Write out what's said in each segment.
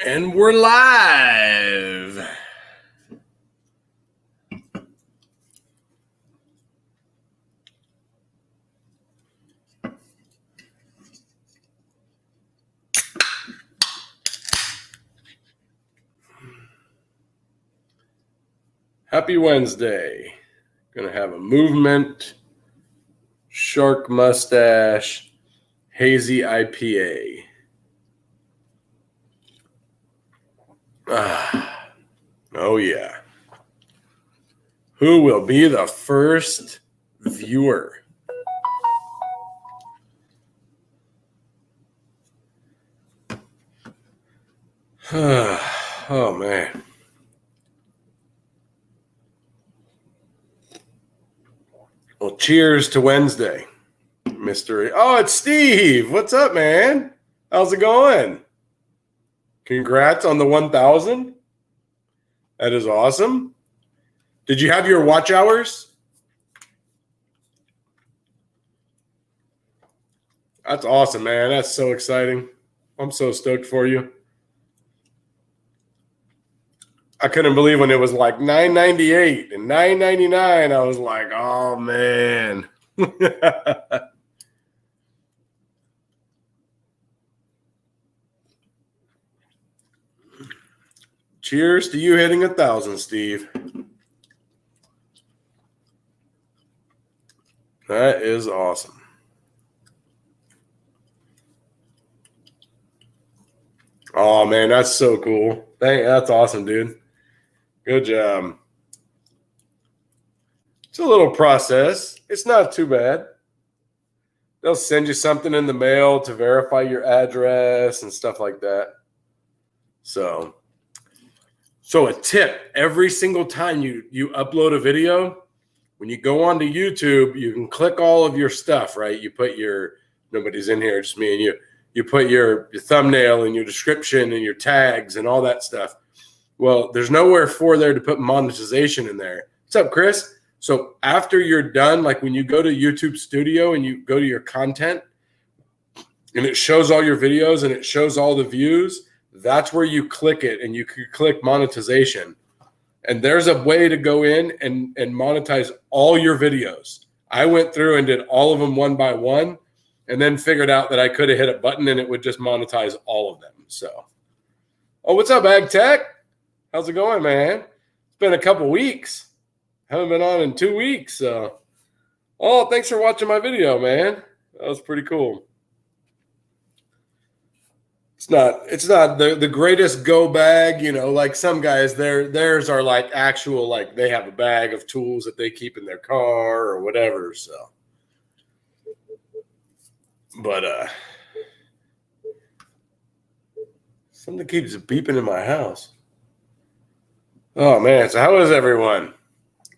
And we're live. Happy Wednesday. Gonna have a movement, shark mustache, hazy IPA. Oh yeah. Who will be the first viewer? Oh man. Well, cheers to Wednesday, Mr. Oh, it's Steve. What's up, man? How's it going? Congrats on the 1,000. That is awesome. Did you have your watch hours? That's awesome, man. That's so exciting. I'm so stoked for you. I couldn't believe when it was like $9.98 and $9.99. I was like, oh man. Cheers to you hitting 1,000, Steve. That is awesome. Oh man, that's so cool. That's awesome, dude. Good job. It's a little process. It's not too bad. They'll send you something in the mail to verify your address and stuff like that. So a tip, every single time you upload a video, when you go onto YouTube, you can click all of your stuff, right? You put nobody's in here, just me and you. You put your thumbnail and your description and your tags and all that stuff. Well, there's nowhere for there to put monetization in there. What's up, Chris? So after you're done, like when you go to YouTube Studio and you go to your content and it shows all your videos and it shows all the views, that's where you click it and you can click monetization. And there's a way to go in and monetize all your videos. I went through and did all of them one by one and then figured out that I could have hit a button and it would just monetize all of them. So, what's up, Ag Tech? How's it going, man? It's been a couple weeks. Haven't been on in 2 weeks. So, thanks for watching my video, man. That was pretty cool. It's not the greatest go bag, like some guys, theirs are like actual, like they have a bag of tools that they keep in their car or whatever. So, but something keeps beeping in my house. Oh man, so how is everyone?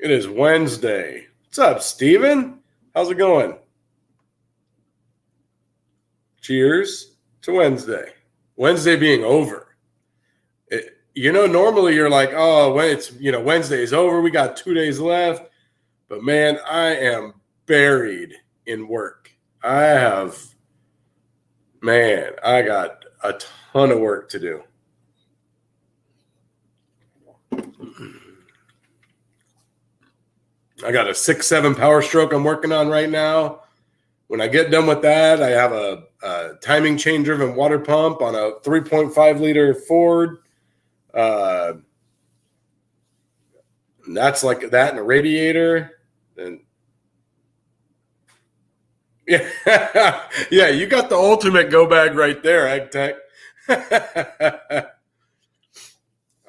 It is Wednesday. What's up, Steven? How's it going? Cheers to Wednesday. Wednesday being over. Normally you're like, oh, when it's, Wednesday is over. We got 2 days left. But man, I am buried in work. I got a ton of work to do. I got a 6.7 Power Stroke I'm working on right now. When I get done with that, I have a timing chain driven water pump on a 3.5 liter Ford. That's like that and a radiator. And yeah, yeah, you got the ultimate go bag right there, Ag Tech.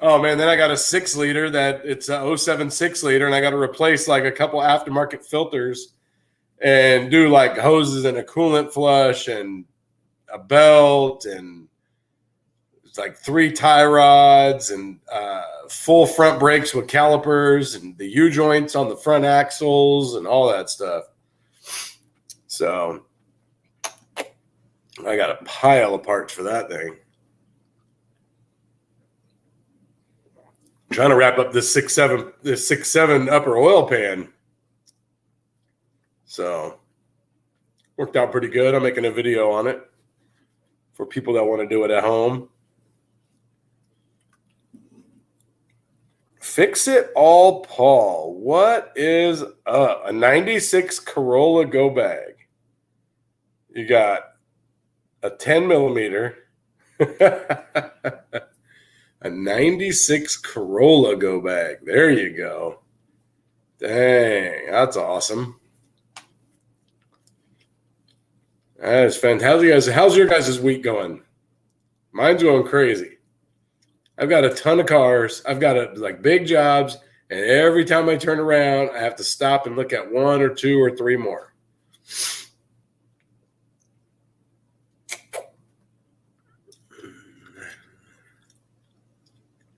Oh man, then I got a 6 liter that it's a 07 6 liter, and I got to replace like a couple aftermarket filters and do like hoses and a coolant flush and a belt and it's like 3 tie rods and full front brakes with calipers and the U-joints on the front axles and all that stuff. So I got a pile of parts for that thing. I'm trying to wrap up this 6.7 upper oil pan. So worked out pretty good. I'm making a video on it for people that want to do it at home. Fix It All Paul. What is up? A 96 Corolla Go Bag. You got a 10 millimeter. A 96 Corolla Go Bag. There you go. Dang, that's awesome. That is fantastic. How's your guys' week going? Mine's going crazy. I've got a ton of cars. I've got like big jobs, and every time I turn around, I have to stop and look at one or two or three more.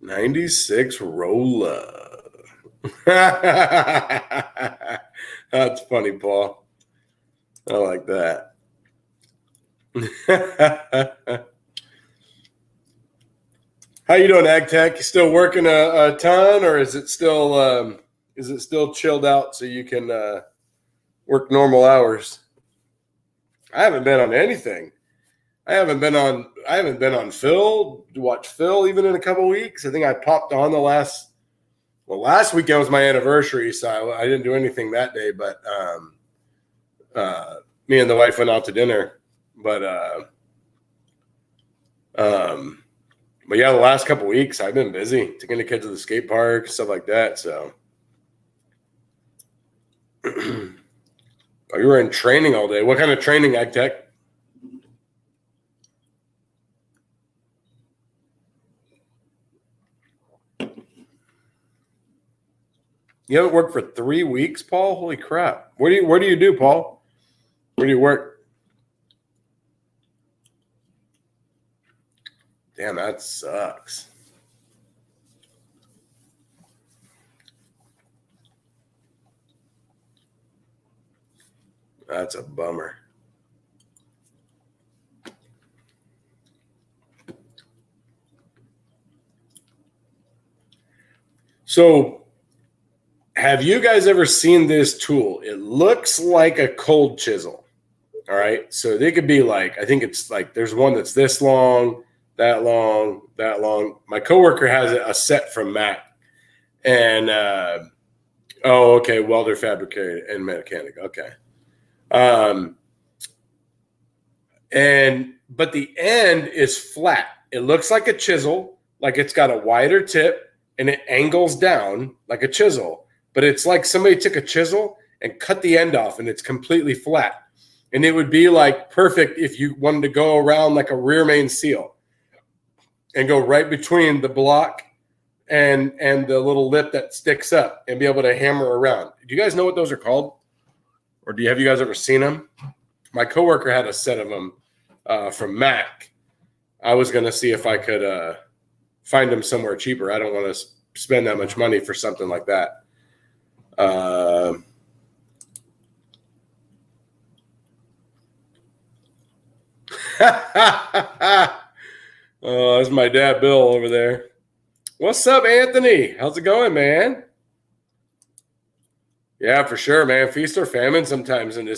'96 Rolla. That's funny, Paul. I like that. How you doing, Ag Tech? You still working a ton, or is it still chilled out so you can work normal hours? I haven't been on anything. I haven't been on Phil to watch Phil even in a couple weeks. I think I popped on last weekend was my anniversary, so I didn't do anything that day. But me and the wife went out to dinner. But yeah, the last couple weeks I've been busy taking the kids to the skate park, stuff like that. So, you were in training all day. What kind of training, Ag Tech? You haven't worked for 3 weeks, Paul? Holy crap! Where do you do, Paul? Where do you work? Damn, that sucks. That's a bummer. So, have you guys ever seen this tool? It looks like a cold chisel. All right. So they could be like, I think it's like there's one that's this long, that long, that long. My coworker has a set from Mac. And okay, welder, fabricator, and mechanic. Okay. But the end is flat. It looks like a chisel, like it's got a wider tip, and it angles down like a chisel. But it's like somebody took a chisel and cut the end off, and it's completely flat. And it would be like perfect if you wanted to go around like a rear main seal and go right between the block and the little lip that sticks up and be able to hammer around. Do you guys know what those are called? Or have you guys ever seen them? My coworker had a set of them from Mac. I was going to see if I could find them somewhere cheaper. I don't want to spend that much money for something like that. Oh, that's my dad, Bill, over there. What's up, Anthony? How's it going, man? Yeah, for sure, man. Feast or famine sometimes in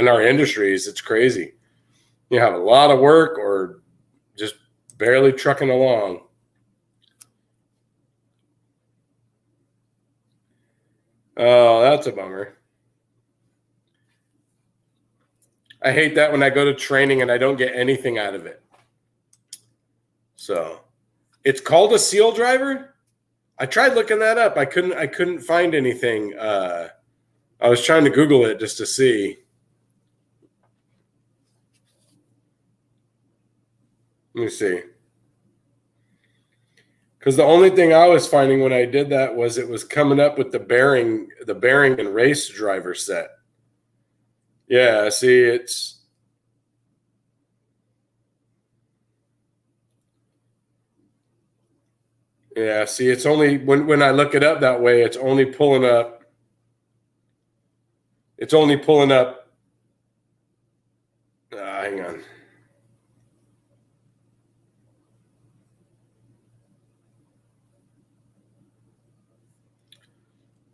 our industries. It's crazy. You have a lot of work or just barely trucking along. Oh, that's a bummer. I hate that when I go to training and I don't get anything out of it. So it's called a seal driver. I tried looking that up. I couldn't find anything. I was trying to Google it just to see. Let me see. Because the only thing I was finding when I did that was it was coming up with the bearing and race driver set. Yeah, see, it's it's only when I look it up that way, it's only pulling up. Hang on.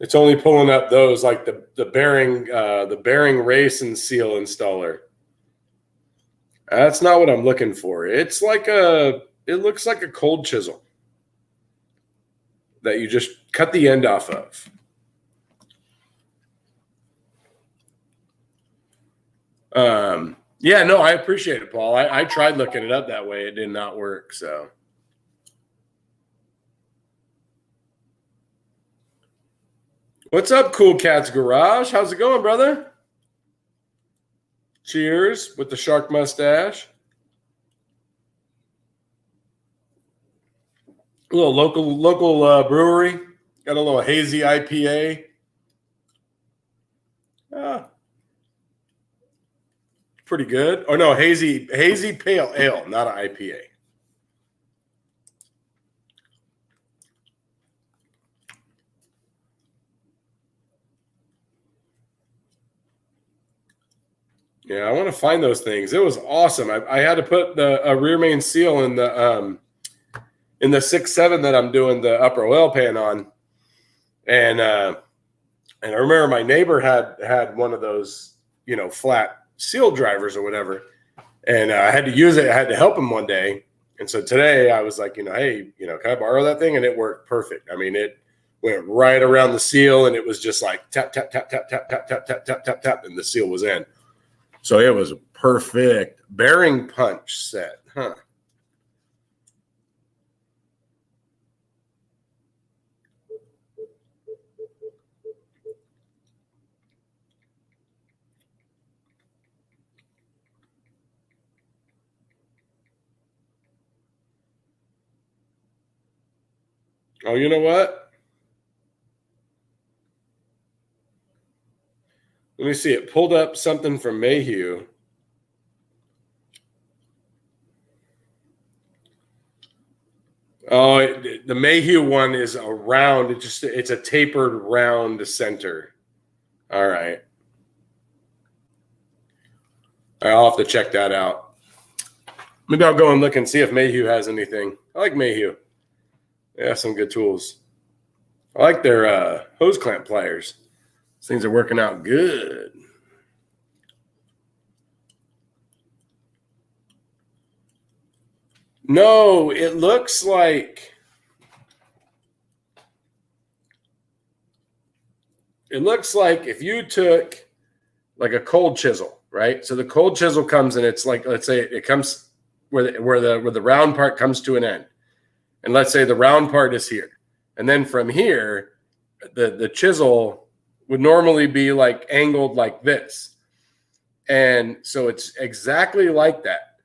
It's only pulling up those like the bearing race and seal installer. That's not what I'm looking for. It looks like a cold chisel. that you just cut the end off of. Yeah, no, I appreciate it, Paul. I tried looking it up that way. It did not work. So, what's up, Cool Cats Garage? How's it going, brother? Cheers with the shark mustache. A little local brewery. Got a little hazy IPA. Pretty good. Oh no, hazy pale ale, not an IPA. Yeah, I want to find those things. It was awesome. I had to put a rear main seal in the 6.7 that I'm doing the upper oil pan on, and I remember my neighbor had one of those, flat seal drivers or whatever, and I had to use it. I had to help him one day, and so today I was like, hey, can I borrow that thing? And it worked perfect. I mean, it went right around the seal, and it was just like tap tap tap tap tap tap tap tap tap tap tap, and the seal was in. So it was a perfect bearing punch set, huh? Oh, you know what? Let me see. It pulled up something from Mayhew. Oh, the Mayhew one is a round. It's a tapered round center. All right. I'll have to check that out. Maybe I'll go and look and see if Mayhew has anything. I like Mayhew. They have some good tools. I like their hose clamp pliers. These things are working out good. No, it looks like if you took like a cold chisel, right? So the cold chisel comes and it's like, let's say it comes where the round part comes to an end. And let's say the round part is here. And then from here, the chisel would normally be like angled like this. And so it's exactly like that,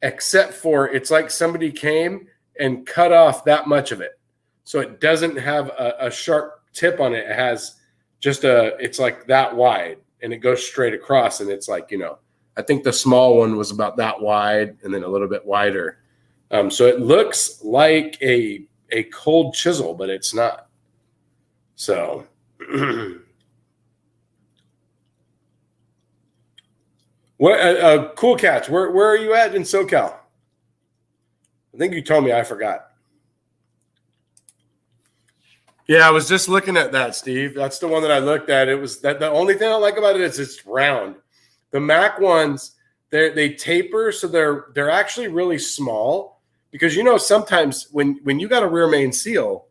except for it's like somebody came and cut off that much of it. So it doesn't have a sharp tip on it. It has just it's like that wide and it goes straight across. And it's like, I think the small one was about that wide and then a little bit wider. So it looks like a cold chisel, but it's not. So what Cool Cats, where are you at in SoCal? I think you told me, I forgot. Yeah, I was just looking at that, Steve. That's the one that I looked at. It was that the only thing I like about it is it's round. The Mac ones, they taper, so they're actually really small because sometimes when you got a rear main seal,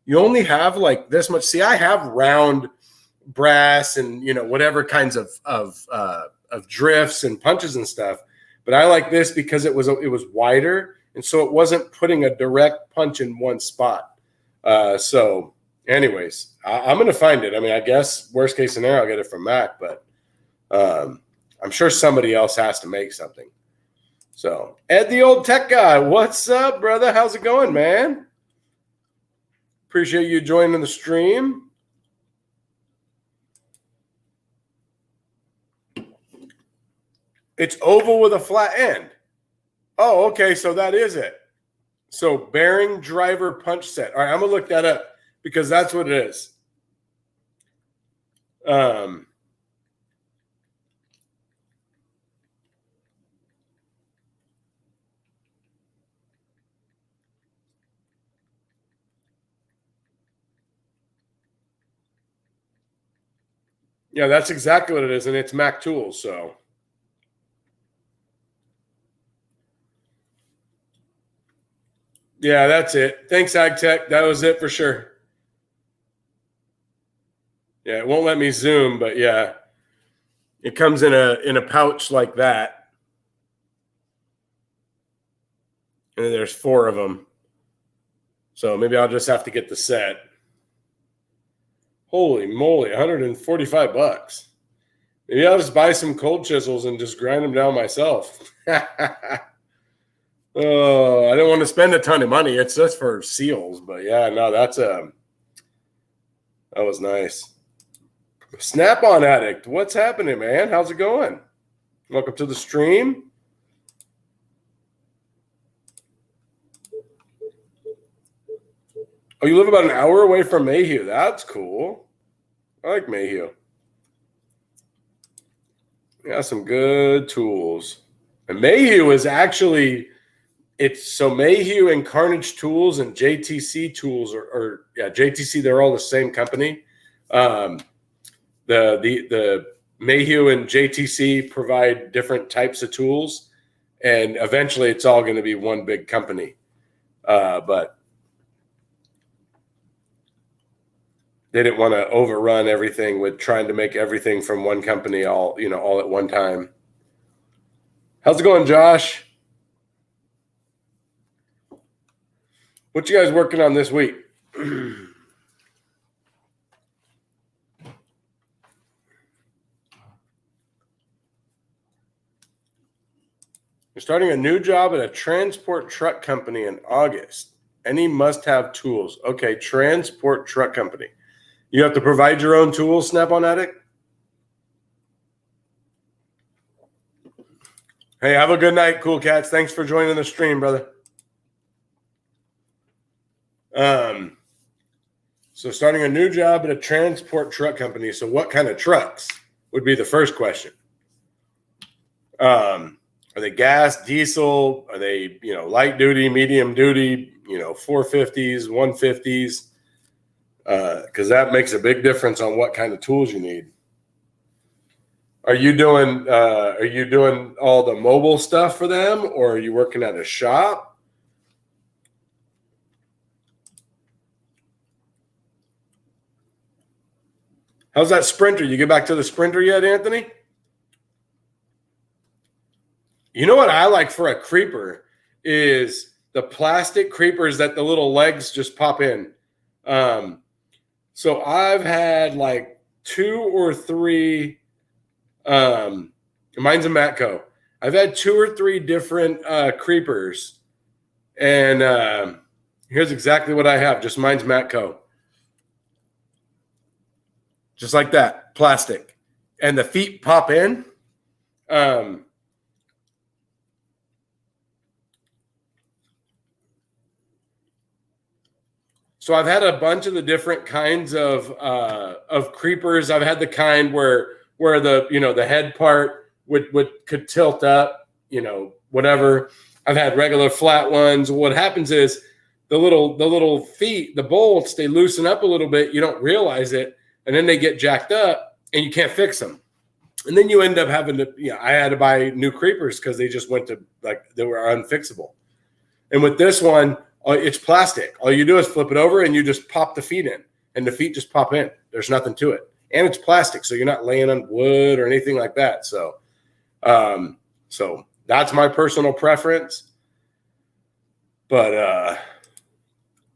you only have like this much. See, I have round brass and whatever kinds of drifts and punches and stuff, but I like this because it was wider, and so it wasn't putting a direct punch in one spot. So anyways, I'm going to find it. I mean, I guess worst case scenario, I'll get it from Mac, but I'm sure somebody else has to make something. So Ed, the old tech guy, what's up, brother? How's it going, man? Appreciate you joining the stream. It's oval with a flat end. Oh, okay. So that is it. So bearing driver punch set. All right, I'm going to look that up because that's what it is. Yeah, that's exactly what it is, and it's Mac Tools, so. Yeah, that's it. Thanks, AgTech. That was it for sure. Yeah, it won't let me zoom, but yeah, it comes in a pouch like that, and there's 4 of them. So maybe I'll just have to get the set. Holy moly, $145. Maybe I'll just buy some cold chisels and just grind them down myself. Oh, I don't want to spend a ton of money. It's just for seals, but yeah, no, that was nice. Snap-on Addict, what's happening, man? How's it going? Welcome to the stream. Oh, you live about an hour away from Mayhew. That's cool. I like Mayhew. Yeah, some good tools. And Mayhew is actually, so Mayhew and Carnage Tools and JTC Tools JTC, they're all the same company. The Mayhew and JTC provide different types of tools, and eventually it's all going to be one big company. But they didn't want to overrun everything with trying to make everything from one company all at one time. How's it going, Josh? What you guys working on this week? You're starting a new job at a transport truck company in August. Any must-have tools? Okay, transport truck company. You have to provide your own tools, Snap-on Addict? Hey, have a good night, Cool Cats. Thanks for joining the stream, brother. So starting a new job at a transport truck company. So what kind of trucks would be the first question? Are they gas, diesel? Are they, light duty, medium duty, 450s, 150s? Because that makes a big difference on what kind of tools you need. Are you doing all the mobile stuff for them, or are you working at a shop? How's that Sprinter? You get back to the Sprinter yet, Anthony? You know what I like for a creeper is the plastic creepers that the little legs just pop in. So I've had like 2 or 3, mine's a Matco. I've had 2 or 3 different creepers, and here's exactly what I have. Just mine's Matco. Just like that, plastic. And the feet pop in. So I've had a bunch of the different kinds of creepers. I've had the kind where the the head part could tilt up, whatever. I've had regular flat ones. What happens is the little feet, the bolts, they loosen up a little bit. You don't realize it, and then they get jacked up, and you can't fix them. And then you end up having to. I had to buy new creepers because they just went to they were unfixable. And with this one, it's plastic. All you do is flip it over and you just pop the feet in, and the feet just pop in. There's nothing to it. And it's plastic, so you're not laying on wood or anything like that. So that's my personal preference. But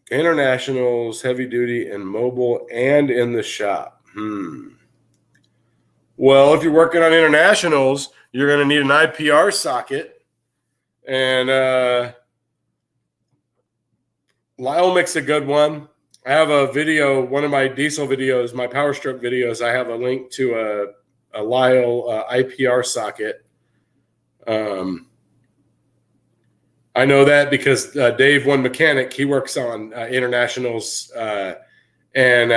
internationals, heavy duty, and mobile, and in the shop. Well, if you're working on internationals, you're going to need an IPR socket. And Lyle makes a good one. I have a video, one of my diesel videos, my Power Stroke videos. I have a link to a Lyle IPR socket. I know that because Dave, one mechanic, he works on internationals, and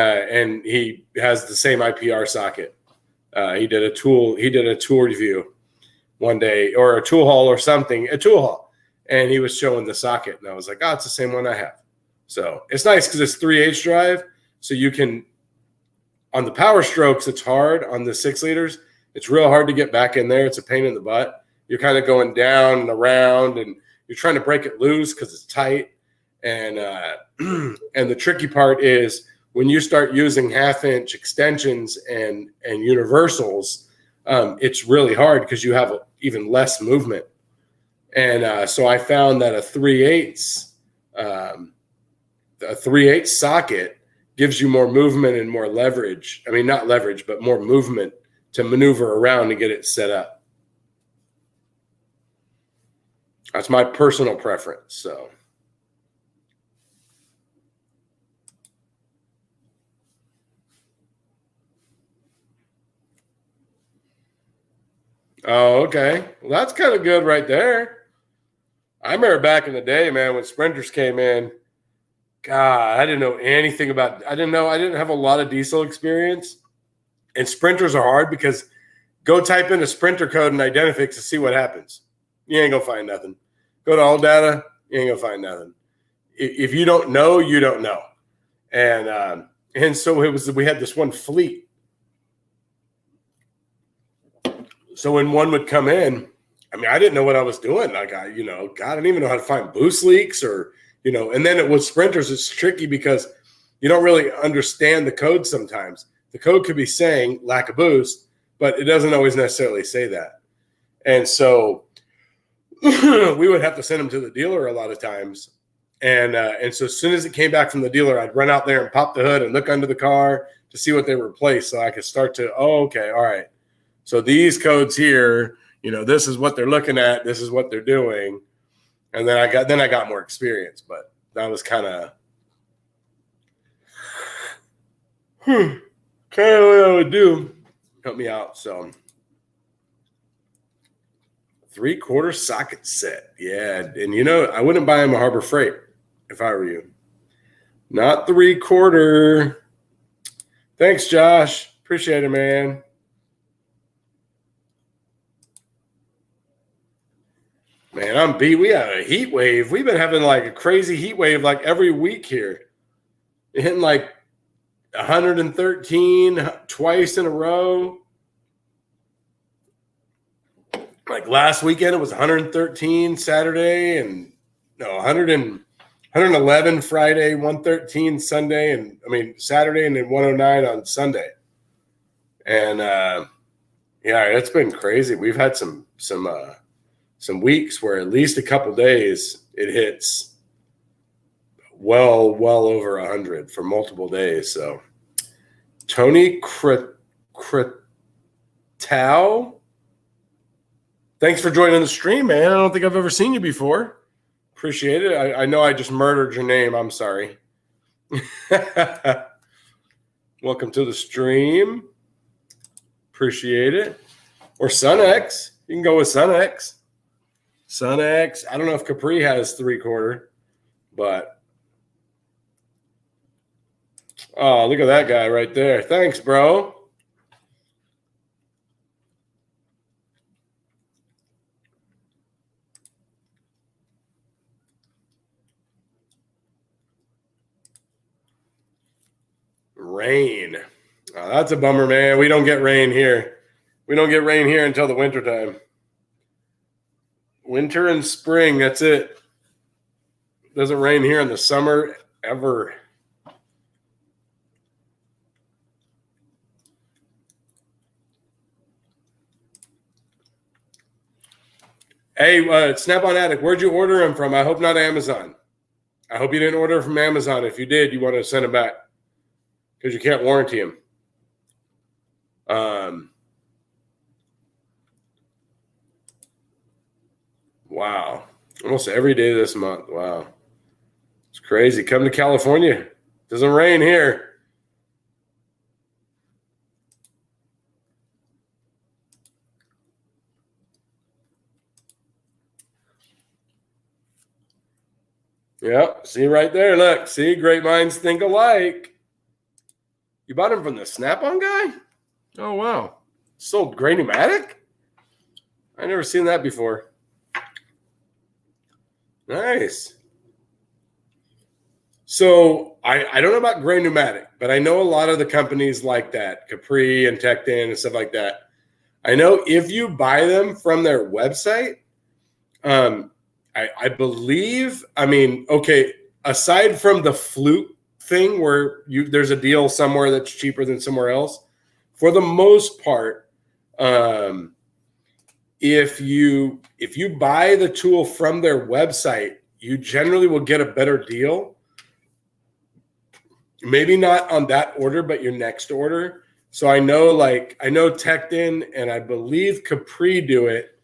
he has the same IPR socket. He did a tool review one day, or a tool haul or something, and he was showing the socket, and I was like, oh, it's the same one I have. So it's nice because it's 3/8 drive. So you can, on the Power Strokes, it's hard. On the 6 liters, it's real hard to get back in there. It's a pain in the butt. You're kind of going down and around, and you're trying to break it loose because it's tight. And and the tricky part is when you start using 1/2-inch extensions and universals, it's really hard because you have even less movement. And so I found that a 3/8 socket gives you more movement and more leverage. I mean, not leverage, but more movement to maneuver around and get it set up. That's my personal preference. So. Oh, okay. Well, that's kind of good right there. I remember back in the day, man, when sprinters came in, God, I didn't know anything about, I didn't have a lot of diesel experience. And sprinters are hard because go type in a sprinter code in Identifix to see what happens. You ain't gonna find nothing. Go to all data, you ain't gonna find nothing. If you don't know, you don't know. And so we had this one fleet. So when one would come in, I mean, I didn't know what I was doing. Like, God, I didn't even know how to find boost leaks or, and then with sprinters, it's tricky because you don't really understand the code sometimes. The code could be saying lack of boost, but it doesn't always necessarily say that. And so we would have to send them to the dealer a lot of times. And so as soon as it came back from the dealer, I'd run out there and pop the hood and look under the car to see what they replaced so I could start to, okay, all right. So these codes here, this is what they're looking at. This is what they're doing. And then I got more experience, but that was kind of kind of what I would do. Help me out. So 3/4 socket set. Yeah. And I wouldn't buy him a Harbor Freight if I were you. Not 3/4. Thanks, Josh. Appreciate it, man. Man, I'm beat. We had a heat wave. We've been having like a crazy heat wave like every week here. Hitting like 113 twice in a row. Like last weekend, it was 113 Saturday and 111 Friday, 113 Sunday, and Saturday, and then 109 on Sunday. And it's been crazy. We've had some weeks where at least a couple days it hits well over 100 for multiple days. So Tony Kretau, thanks for joining the stream, man. I don't think I've ever seen you before. Appreciate it. I know I just murdered your name. I'm sorry. Welcome to the stream. Appreciate it. Or SunX. You can go with SunX. SunX. I don't know if Capri has 3/4, but oh, look at that guy right there. Thanks, bro. Rain. Oh, that's a bummer, man. We don't get rain here. We don't get rain here until the wintertime. Winter and spring, that's it. Doesn't rain here in the summer ever. Hey, Snap-on Addict, where'd you order them from? I hope not Amazon. I hope you didn't order from Amazon. If you did, you want to send them back because you can't warranty them. Wow. Almost every day this month. Wow. It's crazy. Come to California. Doesn't rain here. Yep. See right there. Look. See, great minds think alike. You bought him from the Snap-on guy? Oh, wow. Sold Gray Pneumatic? I never seen that before. Nice. So I don't know about Gray Pneumatic, but I know a lot of the companies like that, Capri and Tecton and stuff like that. I know if you buy them from their website, I believe, okay, aside from the thing where there's a deal somewhere that's cheaper than somewhere else. For the most part, if you buy the tool from their website, you generally will get a better deal. Maybe not on that order, but your next order. So I know Tecton and I believe Capri do it,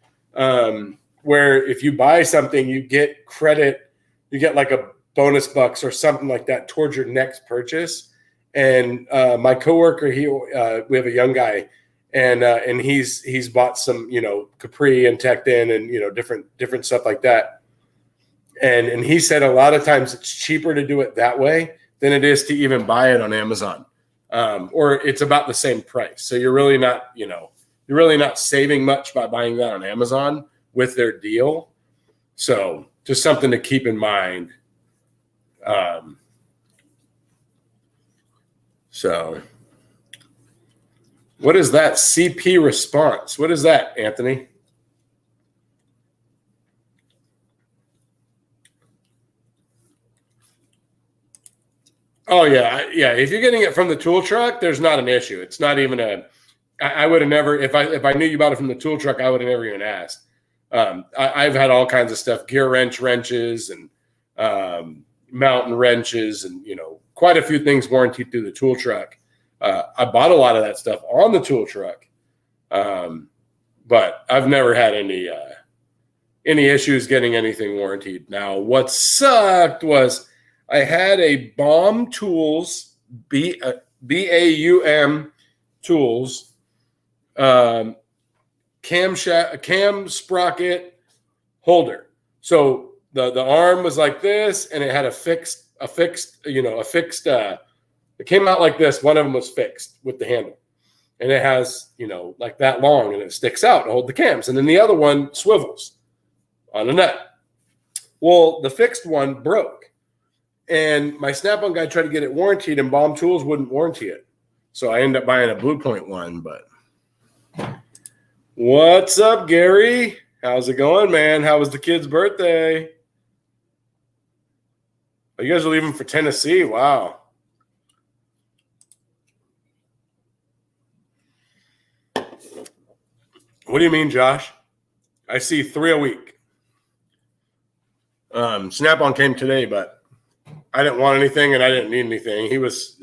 where if you buy something, you get credit, you get like a bonus bucks or something like that towards your next purchase. And my coworker, we have a young guy, and he's bought some, Capri and Tecton and different stuff like that. And he said a lot of times it's cheaper to do it that way than it is to even buy it on Amazon, or it's about the same price. So you're really not saving much by buying that on Amazon with their deal. So just something to keep in mind. So what is that CP response? What is that, Anthony? Oh yeah. If you're getting it from the tool truck, there's not an issue. It's not even I would have never, if I knew you bought it from the tool truck, I would have never even asked. I've had all kinds of stuff, gear wrenches and mountain wrenches and, quite a few things warranted through the tool truck. I bought a lot of that stuff on the tool truck. But I've never had any issues getting anything warranted. Now, what sucked was I had a Baum Tools, BAUM Tools, cam sprocket holder. So the arm was like this, and it had a fixed. It came out like this. One of them was fixed with the handle, and it has like that long, and it sticks out to hold the cams. And then the other one swivels on a nut. Well, the fixed one broke, and my Snap-on guy tried to get it warranted, and Baum Tools wouldn't warranty it. So I ended up buying a Blue Point one. But what's up, Gary? How's it going, man? How was the kid's birthday? Oh, you guys are leaving for Tennessee. Wow. What do you mean, Josh? I see 3 a week. Snap-on came today, but I didn't want anything and I didn't need anything.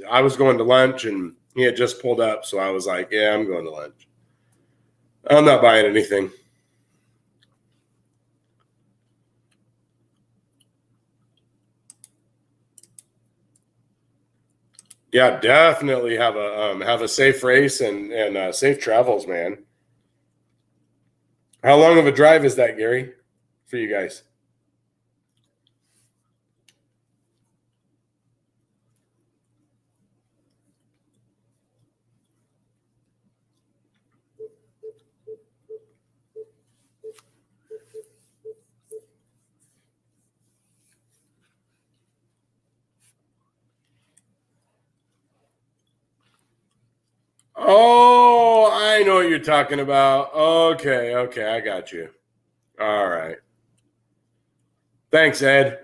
I was going to lunch and he had just pulled up, so I was like, yeah, I'm going to lunch. I'm not buying anything. Yeah, definitely have a safe race and safe travels, man. How long of a drive is that, Gary, for you guys? Oh, I know what you're talking about. Okay, I got you. All right. Thanks, Ed.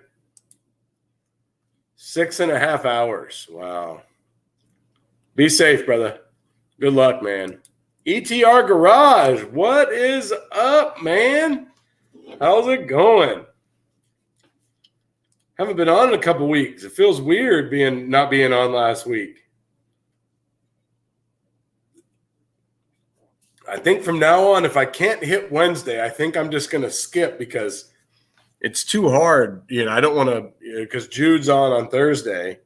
6.5 hours. Wow. Be safe, brother. Good luck, man. ETR Garage, what is up, man? How's it going? Haven't been on in a couple weeks. It feels weird not being on last week. I think from now on, if I can't hit Wednesday, I think I'm just going to skip because it's too hard. I don't want to, because Jude's on Thursday,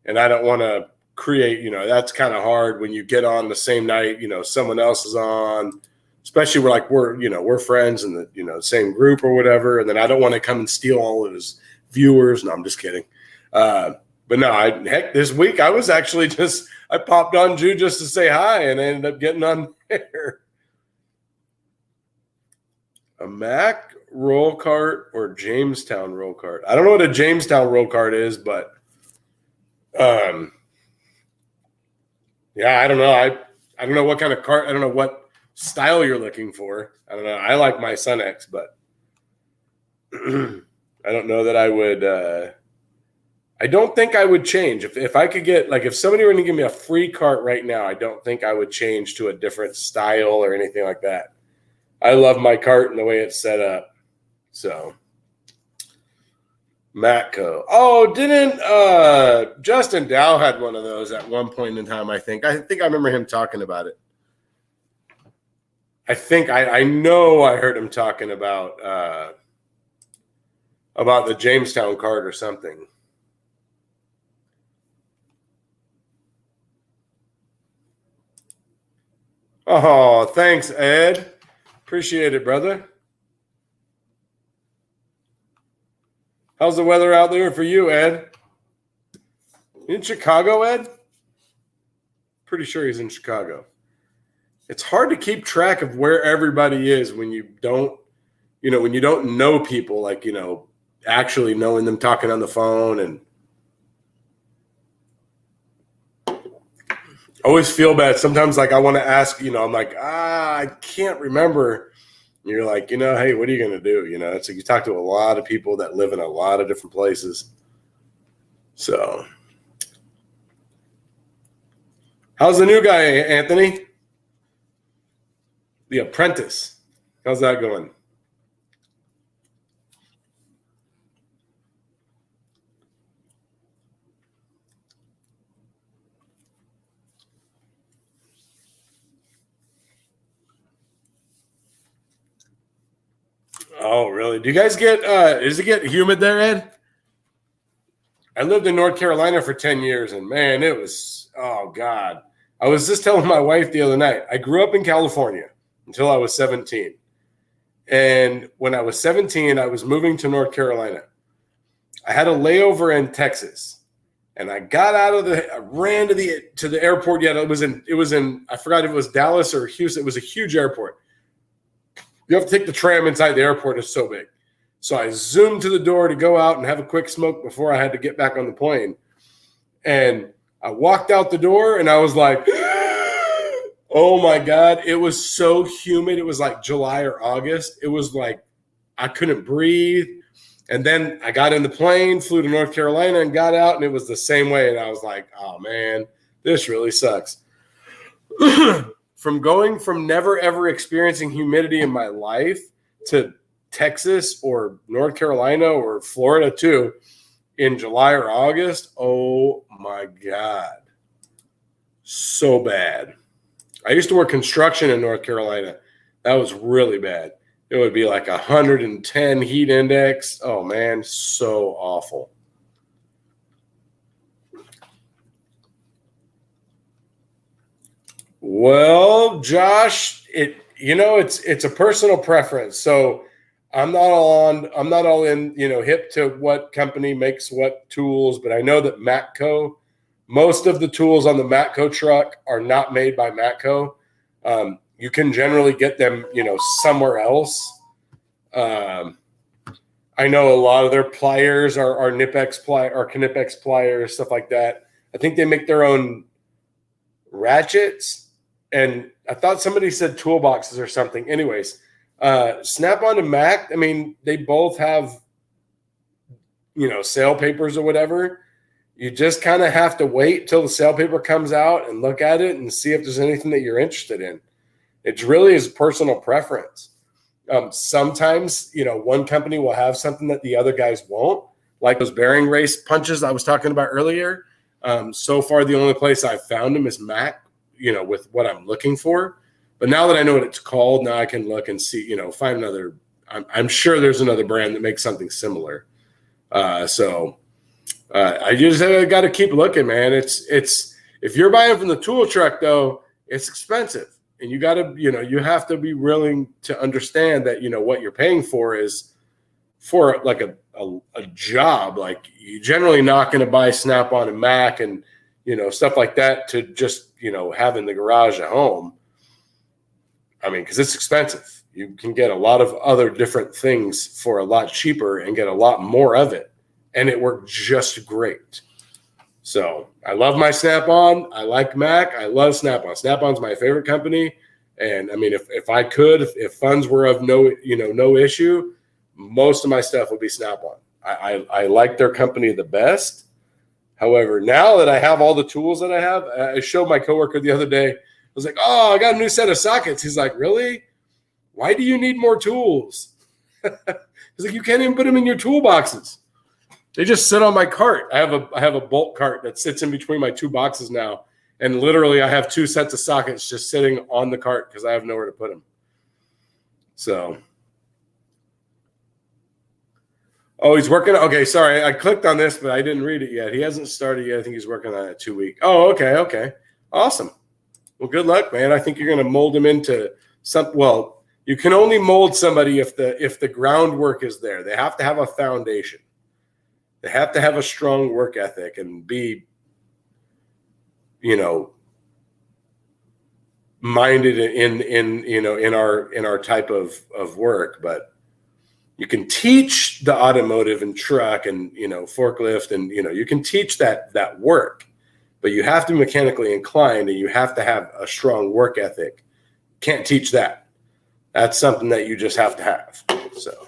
and I don't want to create, that's kind of hard when you get on the same night, someone else is on, especially we're friends in the, same group or whatever. And then I don't want to come and steal all of his viewers. No, I'm just kidding. But no, this week I was actually I popped on Jude just to say hi and I ended up getting on there. A Mac roll cart or Jamestown roll cart? I don't know what a Jamestown roll cart is, but yeah, I don't know. I don't know what kind of cart. I don't know what style you're looking for. I don't know. I like my Sunex, but I don't know that I would. I don't think I would change. If I could get, like, if somebody were to give me a free cart right now, I don't think I would change to a different style or anything like that. I love my cart and the way it's set up. So, Matco. Oh, didn't Justin Dow had one of those at one point in time, I think. I remember him talking about it. I know I heard him talking about the Jamestown cart or something. Oh, thanks, Ed. Appreciate it, brother. How's the weather out there for you, Ed? In Chicago, Ed? Pretty sure he's in Chicago. It's hard to keep track of where everybody is when you don't know people, like, actually knowing them, talking on the phone. And I always feel bad. Sometimes, like, I want to ask, I'm like, I can't remember. And you're like, hey, what are you going to do? It's like you talk to a lot of people that live in a lot of different places. So, how's the new guy, Anthony? The Apprentice. How's that going? Oh, really? Do you guys get does it get humid there, Ed? I lived in North Carolina for 10 years, and man, it was, oh God. I was just telling my wife the other night, I grew up in California until I was 17. And when I was 17, I was moving to North Carolina. I had a layover in Texas. And I got out of I ran to the airport. Yeah, it was in, I forgot if it was Dallas or Houston. It was a huge airport. You have to take the tram inside the airport. It's so big. So I zoomed to the door to go out and have a quick smoke before I had to get back on the plane. And I walked out the door and I was like, oh my God, it was so humid. It was like July or August. It was like I couldn't breathe. And then I got in the plane, flew to North Carolina, and got out, and it was the same way. And I was like, oh, man, this really sucks. From going from never, ever experiencing humidity in my life to Texas or North Carolina or Florida, too, in July or August, oh, my God. So bad. I used to work construction in North Carolina. That was really bad. It would be like 110 heat index. Oh, man, so awful. Well, Josh, it's a personal preference. So I'm not all in, hip to what company makes what tools, but I know that Matco, most of the tools on the Matco truck are not made by Matco. You can generally get them, somewhere else. I know a lot of their pliers are Knipex pliers, stuff like that. I think they make their own ratchets, and I thought somebody said toolboxes or something. Anyways, Snap-on and Mac, I mean, they both have, sale papers or whatever. You just kind of have to wait till the sale paper comes out and look at it and see if there's anything that you're interested in. It really is personal preference. Sometimes, one company will have something that the other guys won't, like those bearing race punches I was talking about earlier. So far, the only place I've found them is Mac, with what I'm looking for. But now that I know what it's called, now I can look and see, find another. I'm sure there's another brand that makes something similar. I just got to keep looking, man. It's if you're buying from the tool truck, though, it's expensive. And you got to, you have to be willing to understand that, what you're paying for is for like a job. Like, you're generally not going to buy Snap-on and Mac and, stuff like that to just, have in the garage at home. I mean, because it's expensive. You can get a lot of other different things for a lot cheaper and get a lot more of it. And it worked just great. So I love my Snap-on. I like Mac. I love Snap-on. Snap-on's my favorite company. And I mean, if I could, if funds were of no issue, most of my stuff would be Snap-on. I like their company the best. However, now that I have all the tools that I have, I showed my coworker the other day. I was like, oh, I got a new set of sockets. He's like, really? Why do you need more tools? He's like, you can't even put them in your toolboxes. They just sit on my cart. I have a bolt cart that sits in between my two boxes now. And literally I have 2 sets of sockets just sitting on the cart because I have nowhere to put them. So. Oh, he's working. Okay, sorry. I clicked on this, but I didn't read it yet. He hasn't started yet. I think he's working on it 2 weeks. Oh, okay. Awesome. Well, good luck, man. I think you're going to mold him into some. Well, you can only mold somebody if the groundwork is there. They have to have a foundation. They have to have a strong work ethic and be, minded in our type of work. But you can teach the automotive and truck and forklift and you can teach that work, but you have to be mechanically inclined and you have to have a strong work ethic. Can't teach that. That's something that you just have to have. So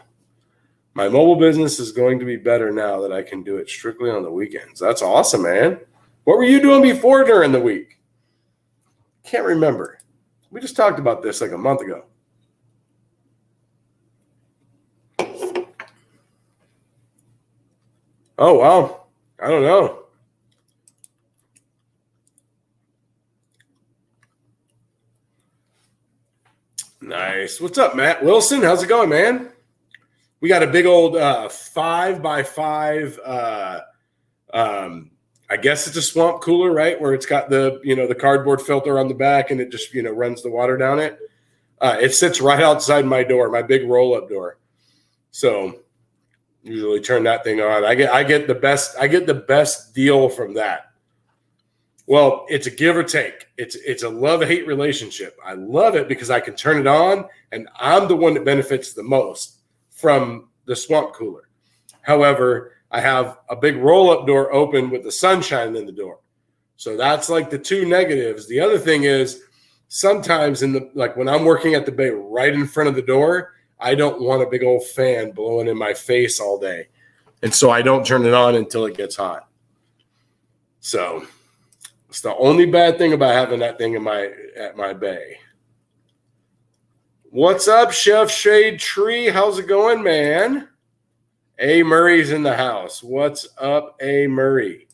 my mobile business is going to be better now that I can do it strictly on the weekends. That's awesome, man. What were you doing before during the week? Can't remember. We just talked about this like a month ago. Oh, wow. I don't know. Nice. What's up, Matt Wilson? How's it going, man? We got a big old 5x5. I guess it's a swamp cooler, right? Where it's got the cardboard filter on the back and it just, runs the water down it. It sits right outside my door, my big roll-up door. So usually turn that thing on. I get the best deal from that. Well, it's a give or take. It's a love-hate relationship. I love it because I can turn it on and I'm the one that benefits the most from the swamp cooler. However, I have a big roll-up door open with the sunshine in the door. So that's like the two negatives. The other thing is sometimes when I'm working at the bay right in front of the door, I don't want a big old fan blowing in my face all day. And so I don't turn it on until it gets hot. So it's the only bad thing about having that thing at my bay. What's up, Chef Shade Tree? How's it going, man? A. Murray's in the house. What's up, A. Murray?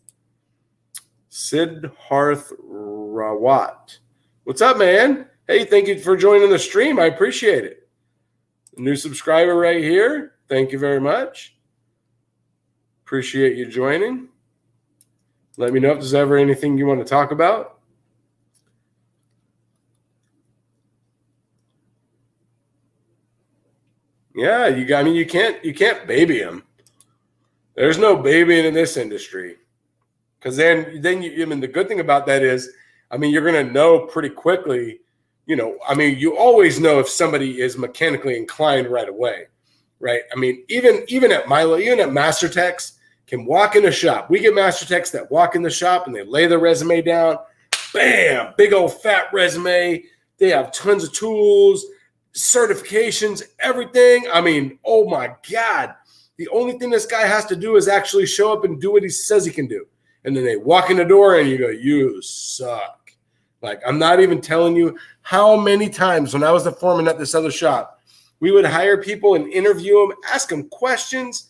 Siddharth Rawat. What's up, man? Hey, thank you for joining the stream. I appreciate it. New subscriber right here. Thank you very much. Appreciate you joining. Let me know if there's ever anything you want to talk about. Yeah, you can't baby them. There's no babying in this industry. Because then the good thing about that is, you're going to know pretty quickly, you always know if somebody is mechanically inclined right away, right? Even at Milo, even at MasterTechs, can walk in a shop. We get MasterTechs that walk in the shop and they lay their resume down. Bam, big old fat resume. They have tons of tools, certifications, everything. Oh my God. The only thing this guy has to do is actually show up and do what he says he can do. And then they walk in the door and you go, you suck. Like, I'm not even telling you how many times when I was the foreman at this other shop, we would hire people and interview them, ask them questions,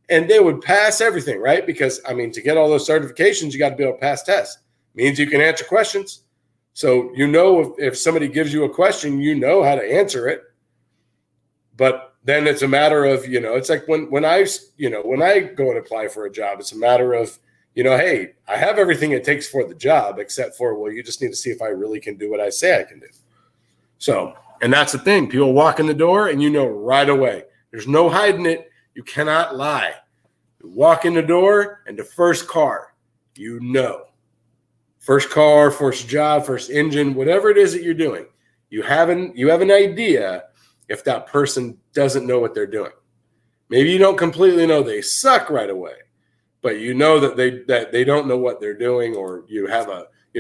and they would pass everything, right? Because, to get all those certifications, you got to be able to pass tests. Means you can answer questions. So, if somebody gives you a question, you know how to answer it. But then it's a matter of, it's like when I go and apply for a job, it's a matter of, hey, I have everything it takes for the job, except for, well, you just need to see if I really can do what I say I can do. So, and that's the thing. People walk in the door and right away. There's no hiding it. You cannot lie. You walk in the door and the first car, First car, first job, first engine, whatever it is that you're doing, you have an idea if that person doesn't know what they're doing. Maybe you don't completely know they suck right away, but you know that they don't know what they're doing, or you're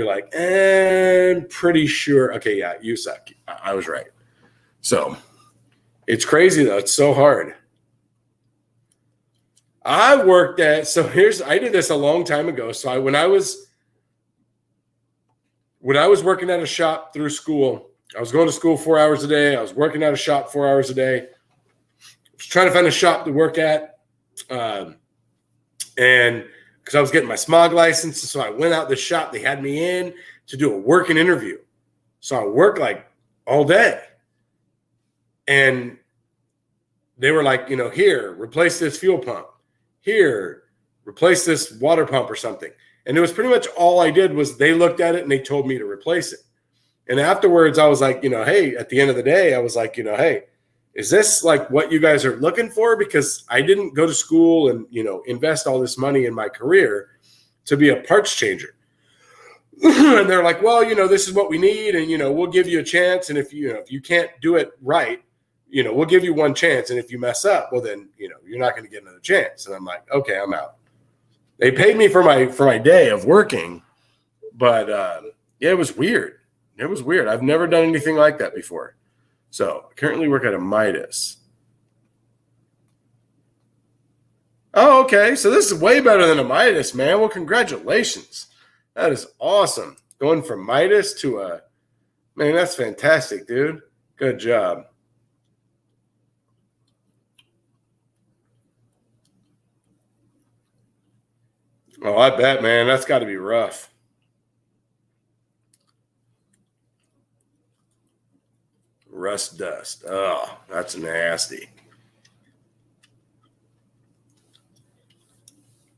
like, I'm pretty sure. Okay, yeah, you suck. I was right. So it's crazy though. It's so hard. I worked at, I did this a long time ago. So when I was working at a shop through school, I was going to school 4 hours a day. I was working at a shop 4 hours a day. I was trying to find a shop to work at. And because I was getting my smog license. So I went out the shop. They had me in to do a working interview. So I worked like all day. And they were like, here, replace this fuel pump. Here, replace this water pump or something. And it was pretty much all I did was they looked at it and they told me to replace it. And afterwards, I was like, hey, at the end of the day, I was like, hey, is this like what you guys are looking for? Because I didn't go to school and, invest all this money in my career to be a parts changer. And they're like, well, this is what we need. And, we'll give you a chance. And if you can't do it right, we'll give you one chance. And if you mess up, well, then, you're not going to get another chance. And I'm like, okay, I'm out. They paid me for my day of working, but yeah, it was weird. It was weird. I've never done anything like that before. So I currently work at a Midas. Oh, okay. So this is way better than a Midas, man. Well, congratulations. That is awesome. Going from Midas to man, that's fantastic, dude. Good job. Oh, I bet, man. That's got to be rough. Rust dust. Oh, that's nasty.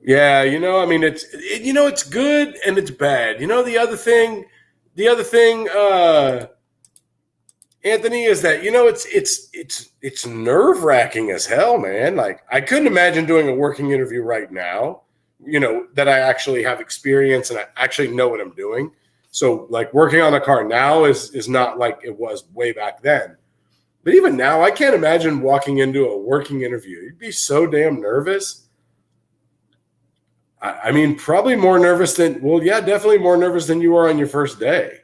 Yeah, it's good and it's bad. The other thing, Anthony, is that it's nerve-wracking as hell, man. Like I couldn't imagine doing a working interview right now, that I actually have experience and I actually know what I'm doing. So like working on a car now is not like it was way back then. But even now, I can't imagine walking into a working interview. You'd be so damn nervous. I mean, probably more nervous definitely more nervous than you were on your first day.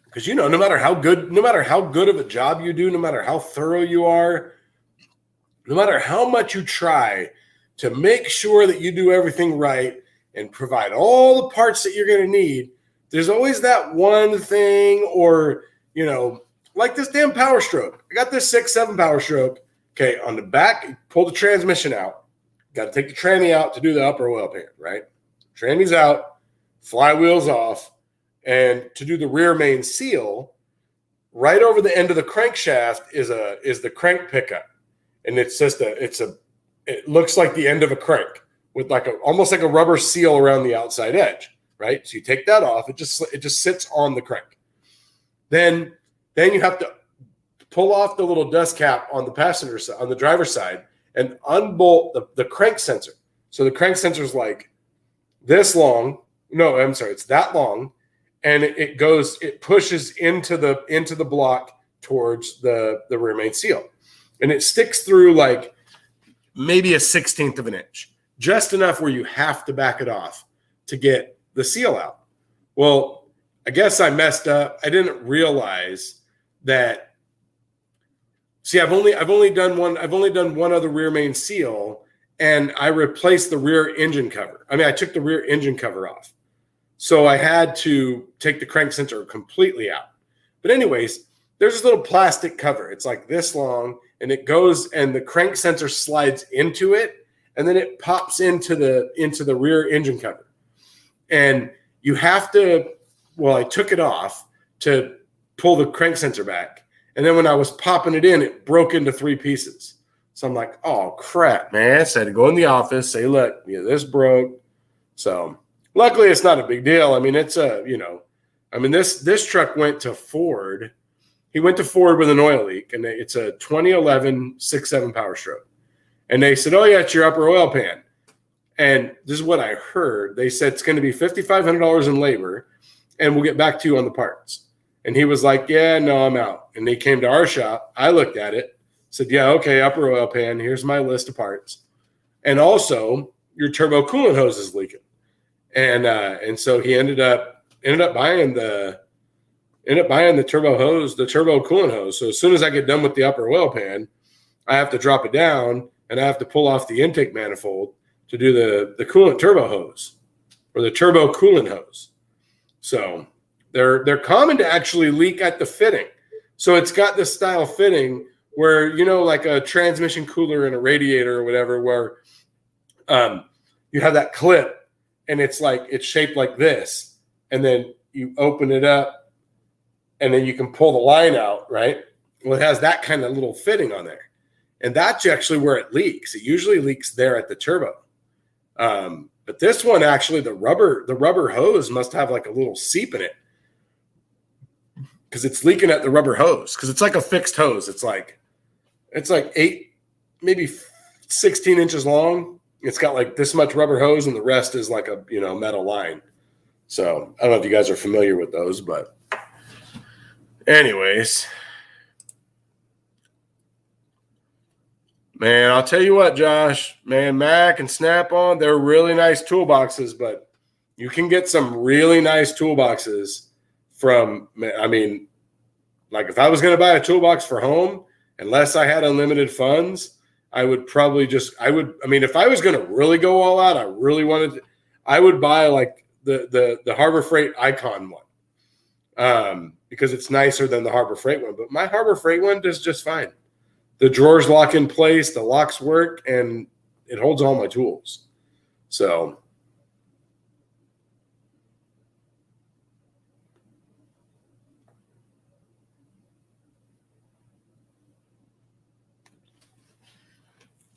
Because, no matter how good of a job you do, no matter how thorough you are, no matter how much you try to make sure that you do everything right and provide all the parts that you're going to need, there's always that one thing or, like this damn Power Stroke. I got this 6.7 Power Stroke. Okay, on the back, pull the transmission out. Got to take the tranny out to do the upper oil pan, right? Tranny's out, flywheel's off, and to do the rear main seal, right over the end of the crankshaft is the crank pickup. And it's just it looks like the end of a crank with almost like a rubber seal around the outside edge, right? So you take that off, it just sits on the crank. Then you have to pull off the little dust cap on the passenger side, on the driver's side, and unbolt the crank sensor. So the crank sensor is like this long. No, I'm sorry, it's that long, and it pushes into the block towards the rear main seal, and it sticks through like maybe a 1/16 of an inch, just enough where you have to back it off to get the seal out. Well, I guess I messed up. I didn't realize that. See, I've only done one other rear main seal, and I replaced the rear engine cover. I mean, I took the rear engine cover off. So I had to take the crank sensor completely out. But anyways, there's this little plastic cover. It's like this long, and it goes, and the crank sensor slides into it, and then it pops into the rear engine cover. And you have to, I took it off to pull the crank sensor back. And then when I was popping it in, it broke into 3 pieces. So I'm like, oh, crap, man. So I had to go in the office, say, look, this broke. So luckily, it's not a big deal. I mean, it's this truck went to Ford. He went to Ford with an oil leak, and it's a 2011 6.7 Power Stroke. And they said, oh, yeah, it's your upper oil pan. And this is what I heard. They said it's going to be $5,500 in labor, and we'll get back to you on the parts. And he was like, yeah, no, I'm out. And they came to our shop. I looked at it, said, yeah, okay, upper oil pan. Here's my list of parts. And also, your turbo coolant hose is leaking. And so he ended up buying the end up buying the turbo hose, the turbo coolant hose. So as soon as I get done with the upper oil pan, I have to drop it down and I have to pull off the intake manifold to do the coolant turbo hose or the turbo coolant hose. So they're common to actually leak at the fitting. So it's got this style fitting where, like a transmission cooler and a radiator or whatever, where you have that clip and it's shaped like this. And then you open it up and then you can pull the line out, right? Well, it has that kind of little fitting on there. And that's actually where it leaks. It usually leaks there at the turbo. But this one, actually, the rubber hose must have like a little seep in it because it's leaking at the rubber hose because it's like a fixed hose. It's like 8, maybe 16 inches long. It's got like this much rubber hose and the rest is like a, metal line. So I don't know if you guys are familiar with those, but anyways, man, I'll tell you what, Josh, man, Mac and Snap-on, they're really nice toolboxes, but you can get some really nice toolboxes from, like if I was going to buy a toolbox for home, unless I had unlimited funds, I would probably if I was going to really go all out, I would buy like the Harbor Freight Icon one because it's nicer than the Harbor Freight one. But my Harbor Freight one does just fine. The drawers lock in place, the locks work, and it holds all my tools. So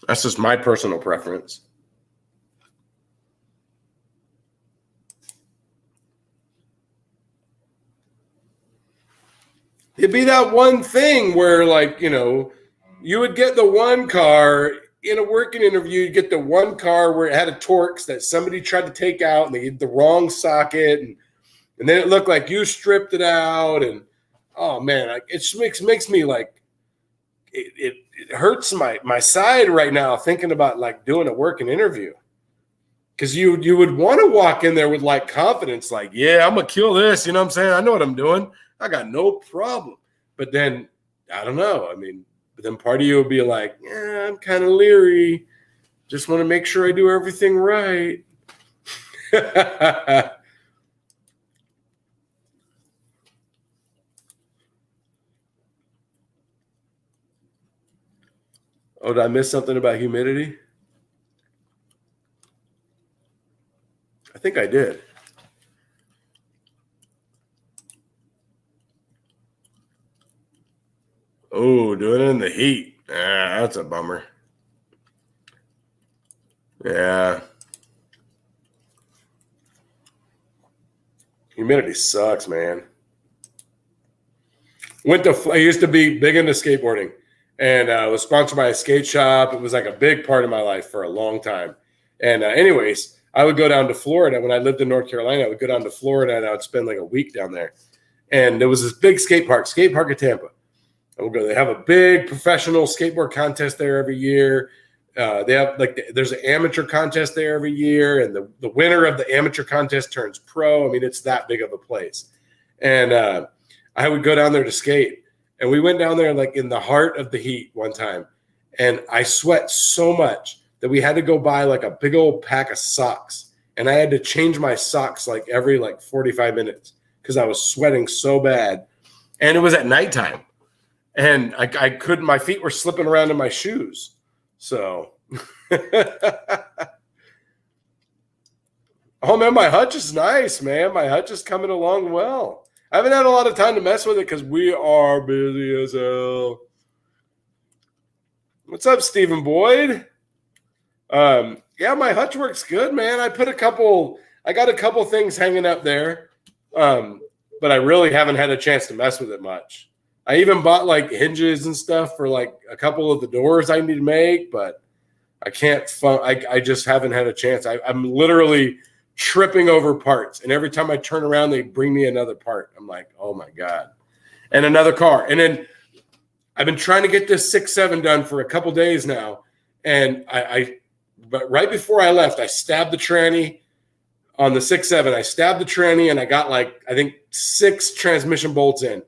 that's just my personal preference. It'd be that one thing where, like, you would get the one car in a working interview. You get the one car where it had a Torx that somebody tried to take out and they had the wrong socket. And then it looked like you stripped it out. And, oh, man, it just makes me like it hurts my side right now thinking about, like, doing a working interview. Because you would want to walk in there with, like, confidence, like, yeah, I'm going to kill this. You know what I'm saying? I know what I'm doing. I got no problem. But then, I don't know. But then part of you will be like, yeah, I'm kind of leery. Just want to make sure I do everything right. Oh, did I miss something about humidity? I think I did. Oh, doing it in the heat. That's a bummer. Yeah. Humidity sucks, man. I used to be big into skateboarding and was sponsored by a skate shop. It was like a big part of my life for a long time. And anyways, I would go down to Florida. When I lived in North Carolina, I would go down to Florida and I would spend like a week down there. And there was this big skate park of Tampa. I would go. They have a big professional skateboard contest there every year. They have there's an amateur contest there every year, and the winner of the amateur contest turns pro. It's that big of a place. And I would go down there to skate, and we went down there like in the heart of the heat one time, and I sweat so much that we had to go buy like a big old pack of socks, and I had to change my socks like every 45 minutes because I was sweating so bad, and it was at nighttime. And I couldn't, my feet were slipping around in my shoes. So, oh man, my hutch is nice, man. My hutch is coming along well. I haven't had a lot of time to mess with it because we are busy as hell. What's up, Stephen Boyd? Yeah, my hutch works good, man. I got a couple things hanging up there. But I really haven't had a chance to mess with it much. I even bought like hinges and stuff for like a couple of the doors I need to make, but I can't. I just haven't had a chance. I'm literally tripping over parts, and every time I turn around, they bring me another part. I'm like, oh my god, and another car. And then I've been trying to get this 6.7 done for a couple days now, and but right before I left, I stabbed the tranny on the 6.7, I stabbed the tranny and I got like, I think 6 transmission bolts in,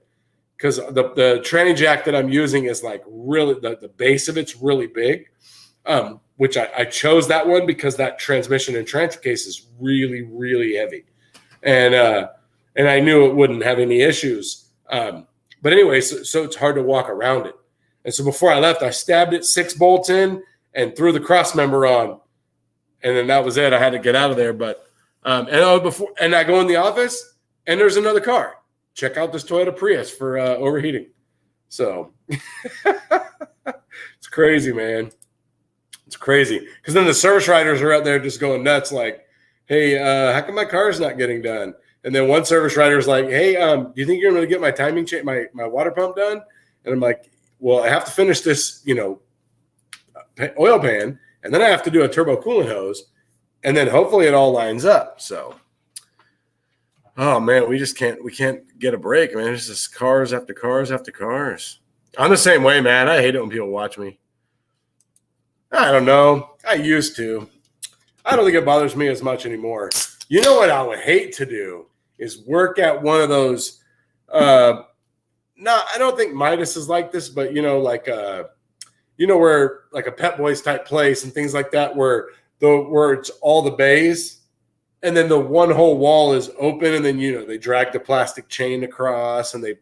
because the tranny jack that I'm using is like really, the base of it's really big, which I chose that one because that transmission and transfer case is really, really heavy. And I knew it wouldn't have any issues. But anyway, so it's hard to walk around it. And so before I left, I stabbed it 6 bolts in and threw the cross member on. And then that was it. I had to get out of there. But and I go in the office and there's another car. Check out this Toyota Prius for overheating. So it's crazy, man. It's crazy. Because then the service writers are out there just going nuts like, hey, how come my car's not getting done? And then one service writer is like, hey, do you think you're going to get my timing chain, my water pump done? And I'm like, well, I have to finish this, oil pan, and then I have to do a turbo coolant hose, and then hopefully it all lines up. So, oh man, we can't get a break, man. It's just cars after cars after cars. I'm the same way, man. I hate it when people watch me. I don't know. I used to. I don't think it bothers me as much anymore. You know what I would hate to do is work at one of those. I don't think Midas is like this, but where like a Pet Boys type place and things like that, where it's all the bays, and then the one whole wall is open, and then they drag the plastic chain across, and they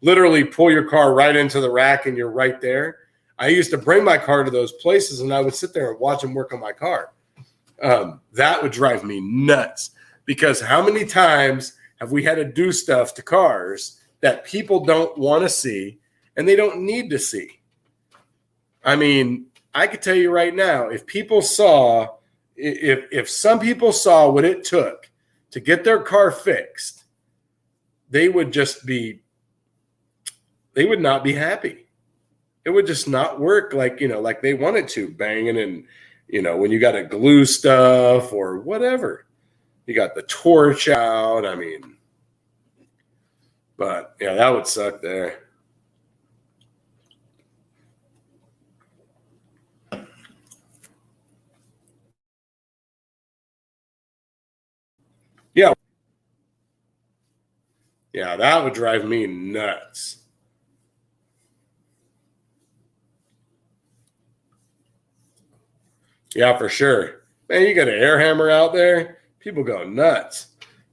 literally pull your car right into the rack, and you're right there. I used to bring my car to those places, and I would sit there and watch them work on my car. That would drive me nuts, because how many times have we had to do stuff to cars that people don't want to see and they don't need to see? I mean, I could tell you right now, if some people saw what it took to get their car fixed, they would not be happy. It would just not work like they want it to, banging and, when you got to glue stuff or whatever, you got the torch out. I mean, but yeah, that would suck there. Yeah. Yeah, that would drive me nuts. Yeah, for sure. Man, you got an air hammer out there, people go nuts.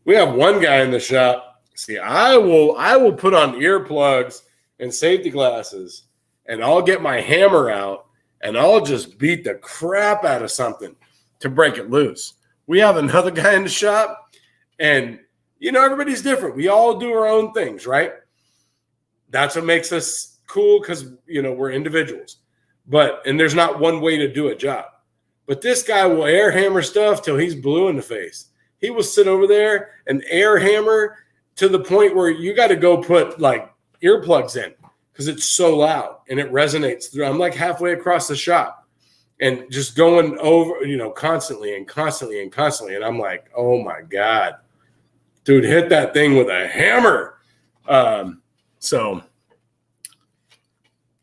We have one guy in the shop. See, I will put on earplugs and safety glasses, and I'll get my hammer out, and I'll just beat the crap out of something to break it loose. We have another guy in the shop, and everybody's different. We all do our own things, right? That's what makes us cool, because we're individuals. And there's not one way to do a job. But this guy will air hammer stuff till he's blue in the face. He will sit over there and air hammer to the point where you got to go put like earplugs in, because it's so loud and it resonates through. I'm like halfway across the shop and just going over, constantly and constantly and constantly. And I'm like, oh my God, dude, hit that thing with a hammer. So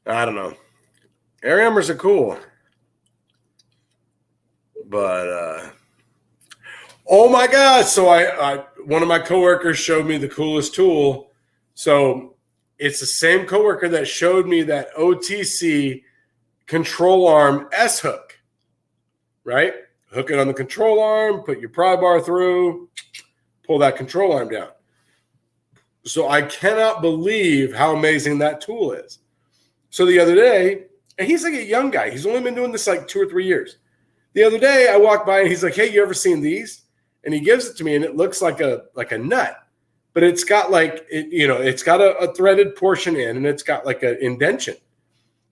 I don't know. Air hammers are cool. But oh my God! So I one of my coworkers showed me the coolest tool. So it's the same coworker that showed me that OTC control arm S hook. Right? Hook it on the control arm. Put your pry bar through. Pull that control arm down. So I cannot believe how amazing that tool is. So the other day, and he's like a young guy. He's only been doing this like 2 or 3 years. The other day, I walked by and he's like, "Hey, you ever seen these?" And he gives it to me, and it looks like a nut, but it's got like it's got a threaded portion in, and it's got like an indentation.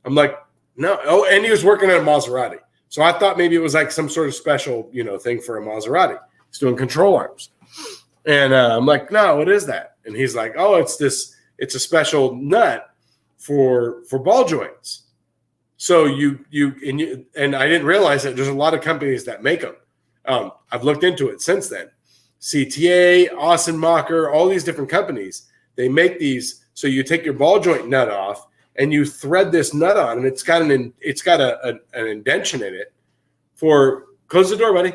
I'm like, no. Oh, and he was working at a Maserati, so I thought maybe it was like some sort of special thing for a Maserati. He's doing control arms, and I'm like, no, what is that? And he's like, oh, it's a special nut for ball joints. So and I didn't realize that there's a lot of companies that make them. I've looked into it since then. CTA, Ausenmacher, all these different companies, they make these. So you take your ball joint nut off and you thread this nut on, and it's got an indentation in it for, close the door, buddy.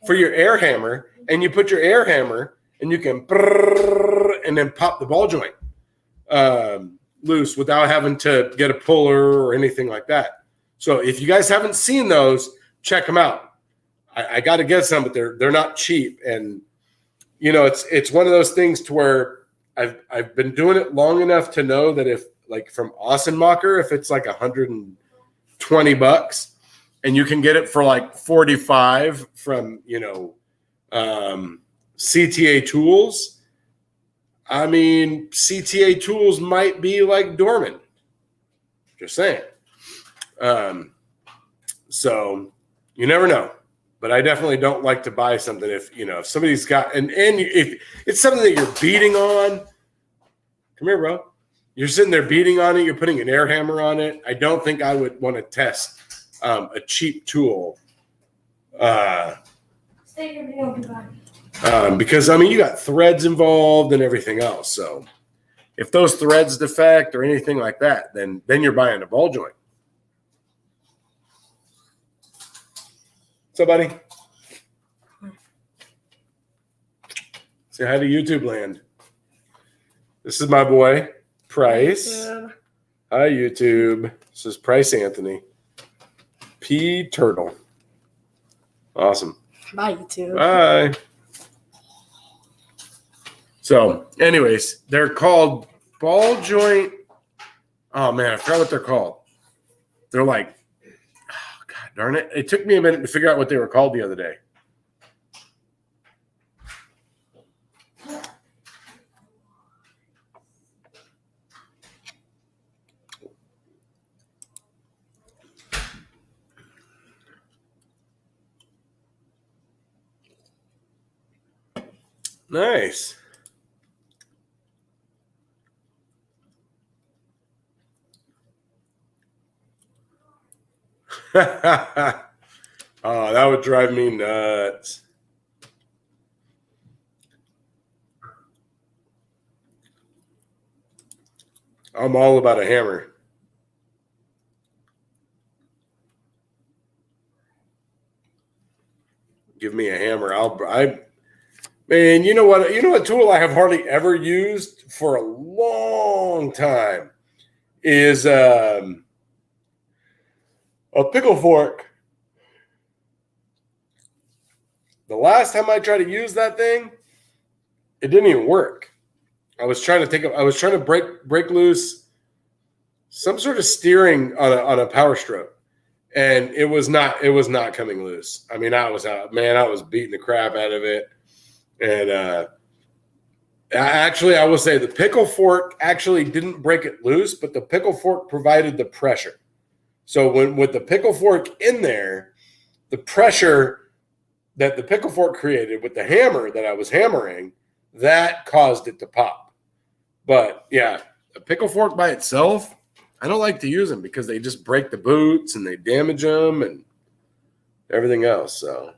for your air hammer, and you put your air hammer and you can and then pop the ball joint loose without having to get a puller or anything like that. So if you guys haven't seen those, check them out. I got to get some, but they're not cheap. And you know, it's one of those things to where I've been doing it long enough to know that if like from Ossenmacher, if it's like $120 and you can get it for like 45 from, you know, CTA Tools. I mean, CTA Tools might be like Dorman. Just saying. So you never know. But I definitely don't like to buy something if, you know, if somebody's got, and if it's something that you're beating on, come here, bro. You're sitting there beating on it. You're putting an air hammer on it. I don't think I would want to test a cheap tool. Because, I mean, you got threads involved and everything else. So if those threads defect or anything like that, then you're buying a ball joint. What's up, buddy? Say hi to YouTube land. This is my boy, Price. Hi, YouTube. This is Price Anthony. P. Turtle. Awesome. Bye, YouTube. Bye. So, anyways, they're called ball joint. Oh, man, I forgot what they're called. They're like, oh, God darn it. It took me a minute to figure out what they were called the other day. Nice. Oh, that would drive me nuts. I'm all about a hammer. Give me a hammer. Man, you know what? You know what tool I have hardly ever used for a long time is a pickle fork. The last time I tried to use that thing, it didn't even work. I was trying to break loose some sort of steering on a power stroke, and it was not coming loose. I mean, I was beating the crap out of it. And actually, I will say the pickle fork actually didn't break it loose, but the pickle fork provided the pressure. So with the pickle fork in there, the pressure that the pickle fork created with the hammer that I was hammering, that caused it to pop. But yeah, a pickle fork by itself, I don't like to use them because they just break the boots and they damage them and everything else. So.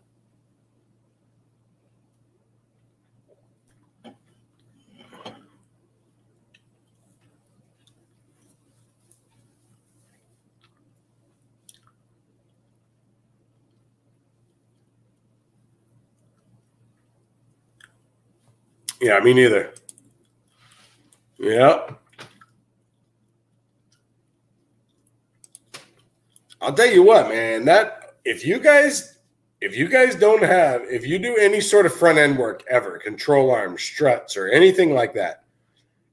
Yeah, me neither. Yep. I'll tell you what, man, that if you guys do any sort of front end work ever, control arms, struts, or anything like that,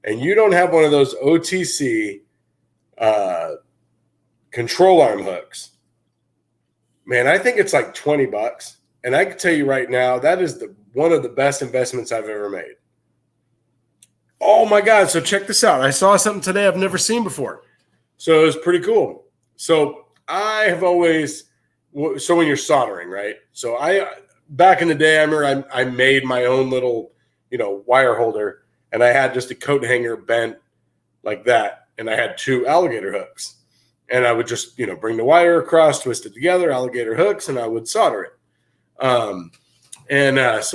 and you don't have one of those OTC control arm hooks, man, I think it's like $20. And I can tell you right now, that is one of the best investments I've ever made. Oh my God. So check this out. I saw something today I've never seen before. So it was pretty cool. So I have always, so when you're soldering, right? So back in the day, I remember I made my own little, wire holder, and I had just a coat hanger bent like that. And I had 2 alligator hooks, and I would just, bring the wire across, twist it together, alligator hooks, and I would solder it. So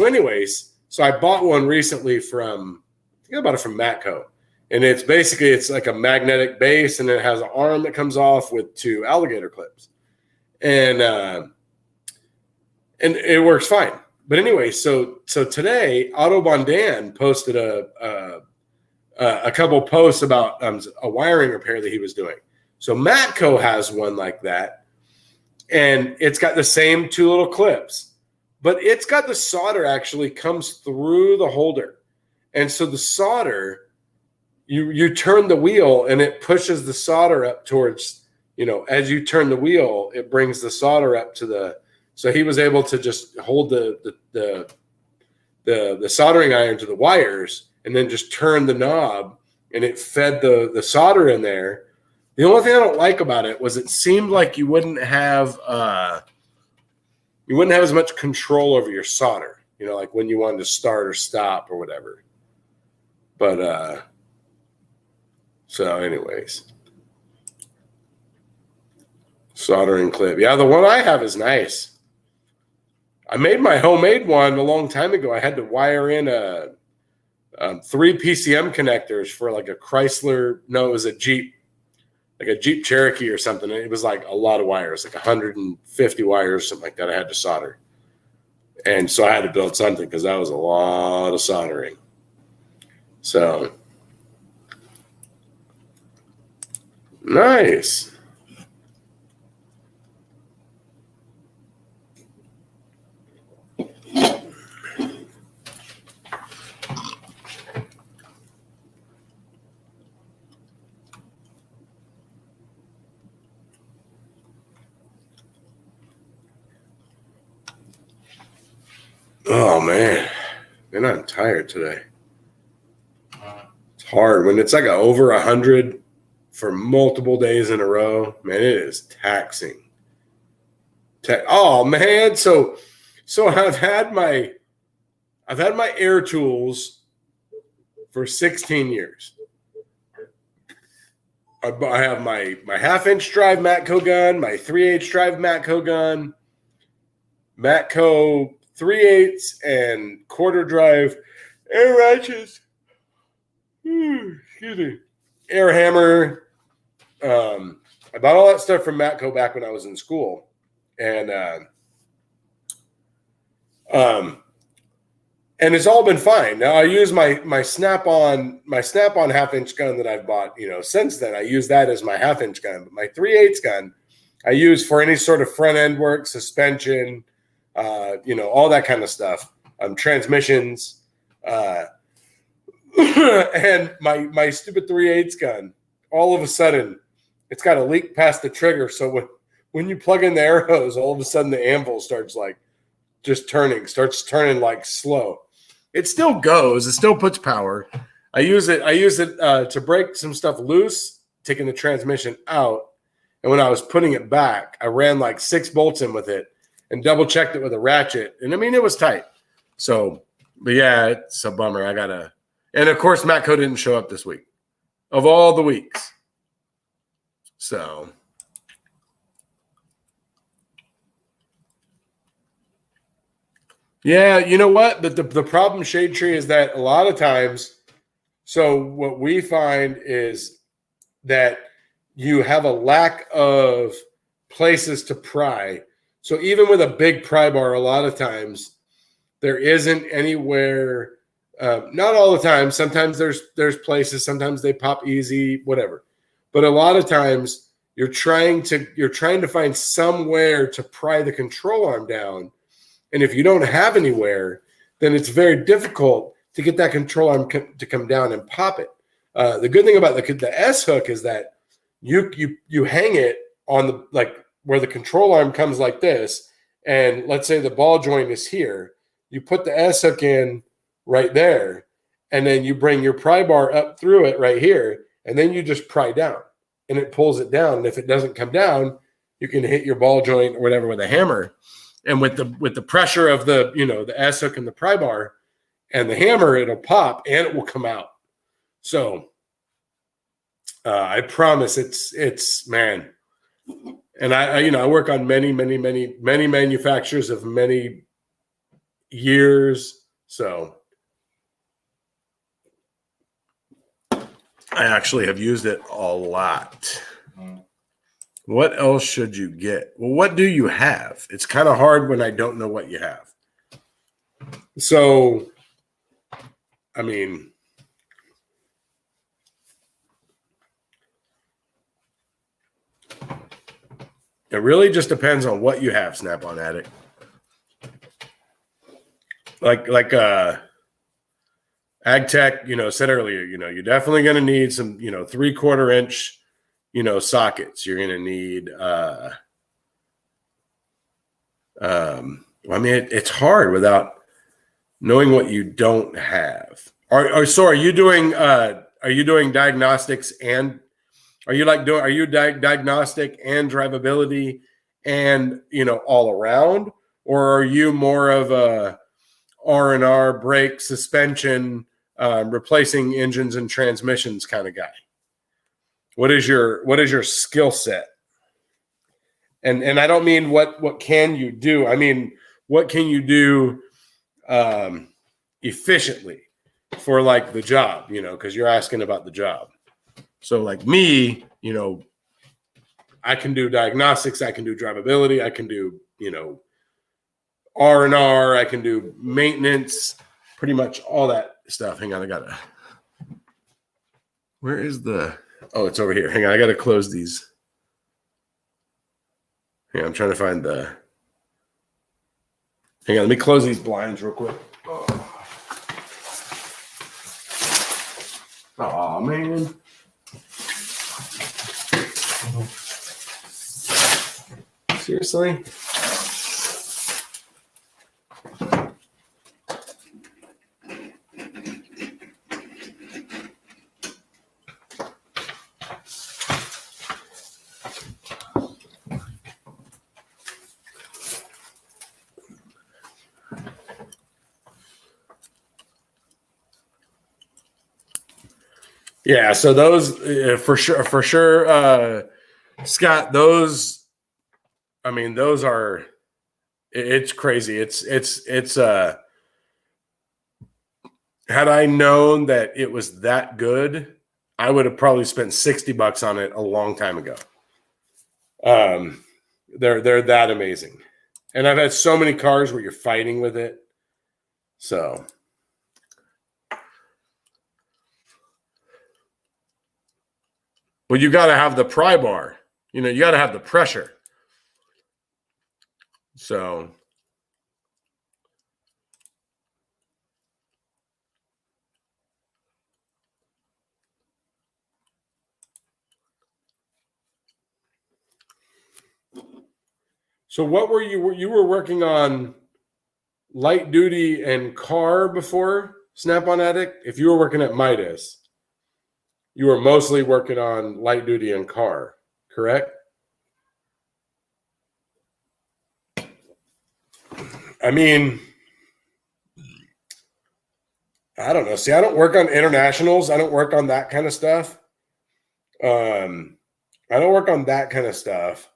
anyways, so I bought one recently from Matco, and it's like a magnetic base, and it has an arm that comes off with 2 alligator clips, and it works fine. but anyway, so today Autobahn Dan posted a couple posts about a wiring repair that he was doing. So Matco has one like that, and it's got the same two little clips, but it's got the solder actually comes through the holder, and so the solder, you turn the wheel and it pushes the solder up towards, as you turn the wheel, it brings the solder up to the. So he was able to just hold the soldering iron to the wires and then just turn the knob, and it fed the solder in there. The only thing I don't like about it was it seemed like you wouldn't have as much control over your solder, like when you wanted to start or stop or whatever. But so anyways, soldering clip. Yeah, the one I have is nice. I made my homemade one a long time ago. I had to wire in 3 PCM connectors for like a Chrysler. No, it was a Jeep, like a Jeep Cherokee or something. It was like a lot of wires, like 150 wires, something like that. I had to solder. And so I had to build something because that was a lot of soldering. So nice. Oh man, I'm tired today. It's hard when it's like over 100 for multiple days in a row. Man, it is taxing. Oh man, so I've had my Air Tools for 16 years. I have my half-inch drive Matco gun, my 3/8 drive Matco gun, Matco 3/8 and quarter drive air ratchets. Excuse me. Air hammer. I bought all that stuff from Matco back when I was in school, and it's all been fine. Now I use my Snap-on half-inch gun that I've bought. Since then I use that as my half-inch gun. But my 3/8 gun I use for any sort of front end work, suspension. All that kind of stuff, transmissions, and my stupid 3/8 gun, all of a sudden, it's got a leak past the trigger. So when you plug in the air hose, all of a sudden the anvil starts turning like slow. It still goes. It still puts power. I use it to break some stuff loose, taking the transmission out. And when I was putting it back, I ran like 6 bolts in with it and double checked it with a ratchet. And I mean, it was tight. So, but yeah, it's a bummer. And of course, Matco didn't show up this week of all the weeks. So, yeah, you know what? The problem, Shade Tree, is that a lot of times, so what we find is that you have a lack of places to pry. So even with a big pry bar, a lot of times there isn't anywhere. Not all the time. Sometimes there's places. Sometimes they pop easy, whatever. But a lot of times you're trying to find somewhere to pry the control arm down, and if you don't have anywhere, then it's very difficult to get that control arm to come down and pop it. The good thing about the S hook is that you hang it on where the control arm comes like this, and let's say the ball joint is here. You put the S hook in right there, and then you bring your pry bar up through it right here, and then you just pry down, and it pulls it down. And if it doesn't come down, you can hit your ball joint or whatever with a hammer. And with the pressure of the S hook and the pry bar and the hammer, it'll pop and it will come out. So I promise it's man. And I work on many manufacturers of many years. So I actually have used it a lot. What else should you get? Well, what do you have? It's kind of hard when I don't know what you have. So, I mean, it really just depends on what you have, Snap-on Addict. Like AgTech, said earlier, you're definitely going to need some, 3/4 inch, sockets. You're going to need, it's hard without knowing what you don't have. So are you doing diagnostics, and are you diagnostic and drivability and, all around, or are you more of a R&R, brake, suspension, replacing engines and transmissions kind of guy? What is your skill set? And I don't mean what can you do. I mean, what can you do efficiently for like the job, because you're asking about the job. So like me, I can do diagnostics, I can do drivability, I can do, R&R, I can do maintenance, pretty much all that stuff. Hang on, where is it's over here. Hang on, I gotta close these. Hang on, I'm trying to find hang on, let me close these blinds real quick. Oh man. Seriously? Yeah, so those for sure, Scott. Those are. It's crazy. It's had I known that it was that good, I would have probably spent $60 on it a long time ago. They're that amazing, and I've had so many cars where you're fighting with it. So. Well, you got to have the pry bar. You got to have the pressure. So what were you were working on light duty and car before Snap-on Addict? If you were working at Midas, you were mostly working on light duty and car, correct? I mean, I don't know. See, I don't work on internationals. I don't work on that kind of stuff. I don't work on that kind of stuff.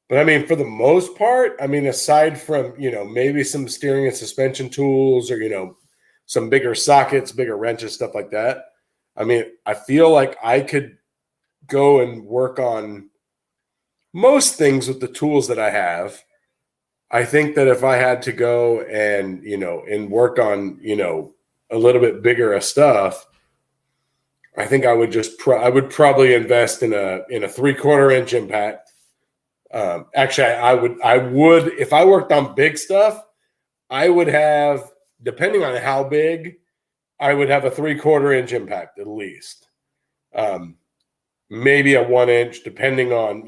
But I mean, for the most part, I mean, aside from, maybe some steering and suspension tools or, some bigger sockets, bigger wrenches, stuff like that. I mean, I feel like I could go and work on most things with the tools that I have. I think that if I had to go and, and work on, a little bit bigger stuff, I think I would I would probably invest in a 3/4 inch impact. Actually, I would, if I worked on big stuff, I would have, depending on how big, I would have a 3/4 inch impact at least. Maybe a 1 inch, depending on,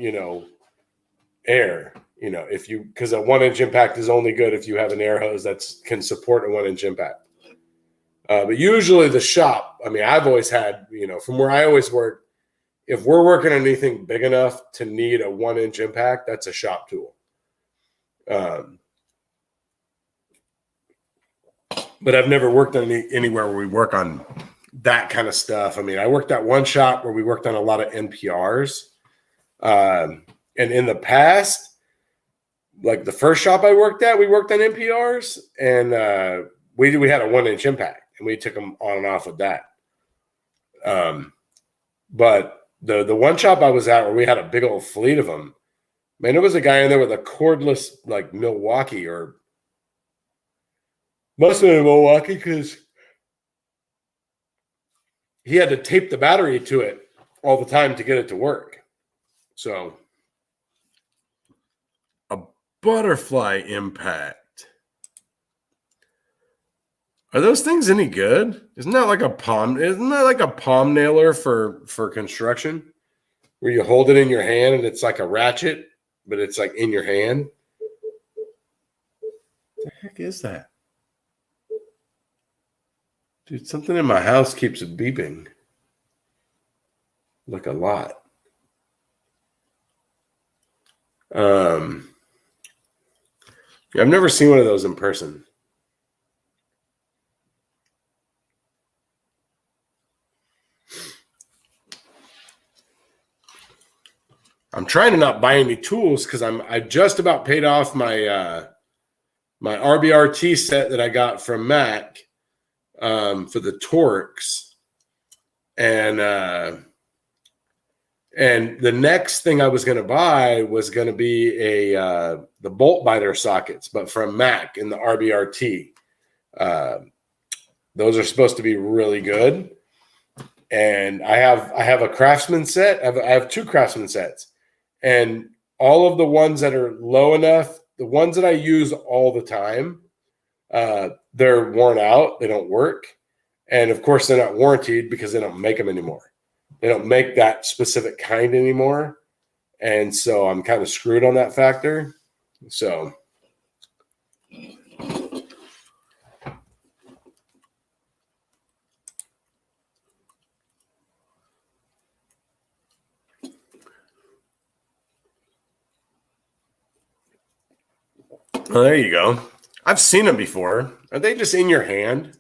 air, because a 1 inch impact is only good if you have an air hose that can support a 1 inch impact. But usually the shop, I mean, I've always had, from where I always work, if we're working on anything big enough to need a 1 inch impact, that's a shop tool. But I've never worked on anywhere where we work on that kind of stuff. I mean, I worked at one shop where we worked on a lot of NPRs. And in the past, like the first shop I worked at, we worked on NPRs, and we had a 1 inch impact, and we took them on and off with that. But the one shop I was at where we had a big old fleet of them, man, there was a guy in there with a cordless, like Milwaukee, or Must have been in Milwaukee because he had to tape the battery to it all the time to get it to work. So, a butterfly impact. Are those things any good? Isn't that like a palm nailer for construction? Where you hold it in your hand and it's like a ratchet, but it's like in your hand. What the heck is that? Dude, something in my house keeps beeping. Like a lot. Yeah, I've never seen one of those in person. I'm trying to not buy any tools because I just about paid off my my RBRT set that I got from Mac for the Torx, and the next thing I was going to buy was going to be the bolt biter sockets, but from Mac in the RBRT. Those are supposed to be really good, and I have a Craftsman set. I have two Craftsman sets. And all of the ones that are low enough, the ones that I use all the time, they're worn out. They don't work. And of course, they're not warranted because they don't make them anymore. They don't make that specific kind anymore. And so I'm kind of screwed on that factor. So. Well, there you go. I've seen them before. Are they just in your hand?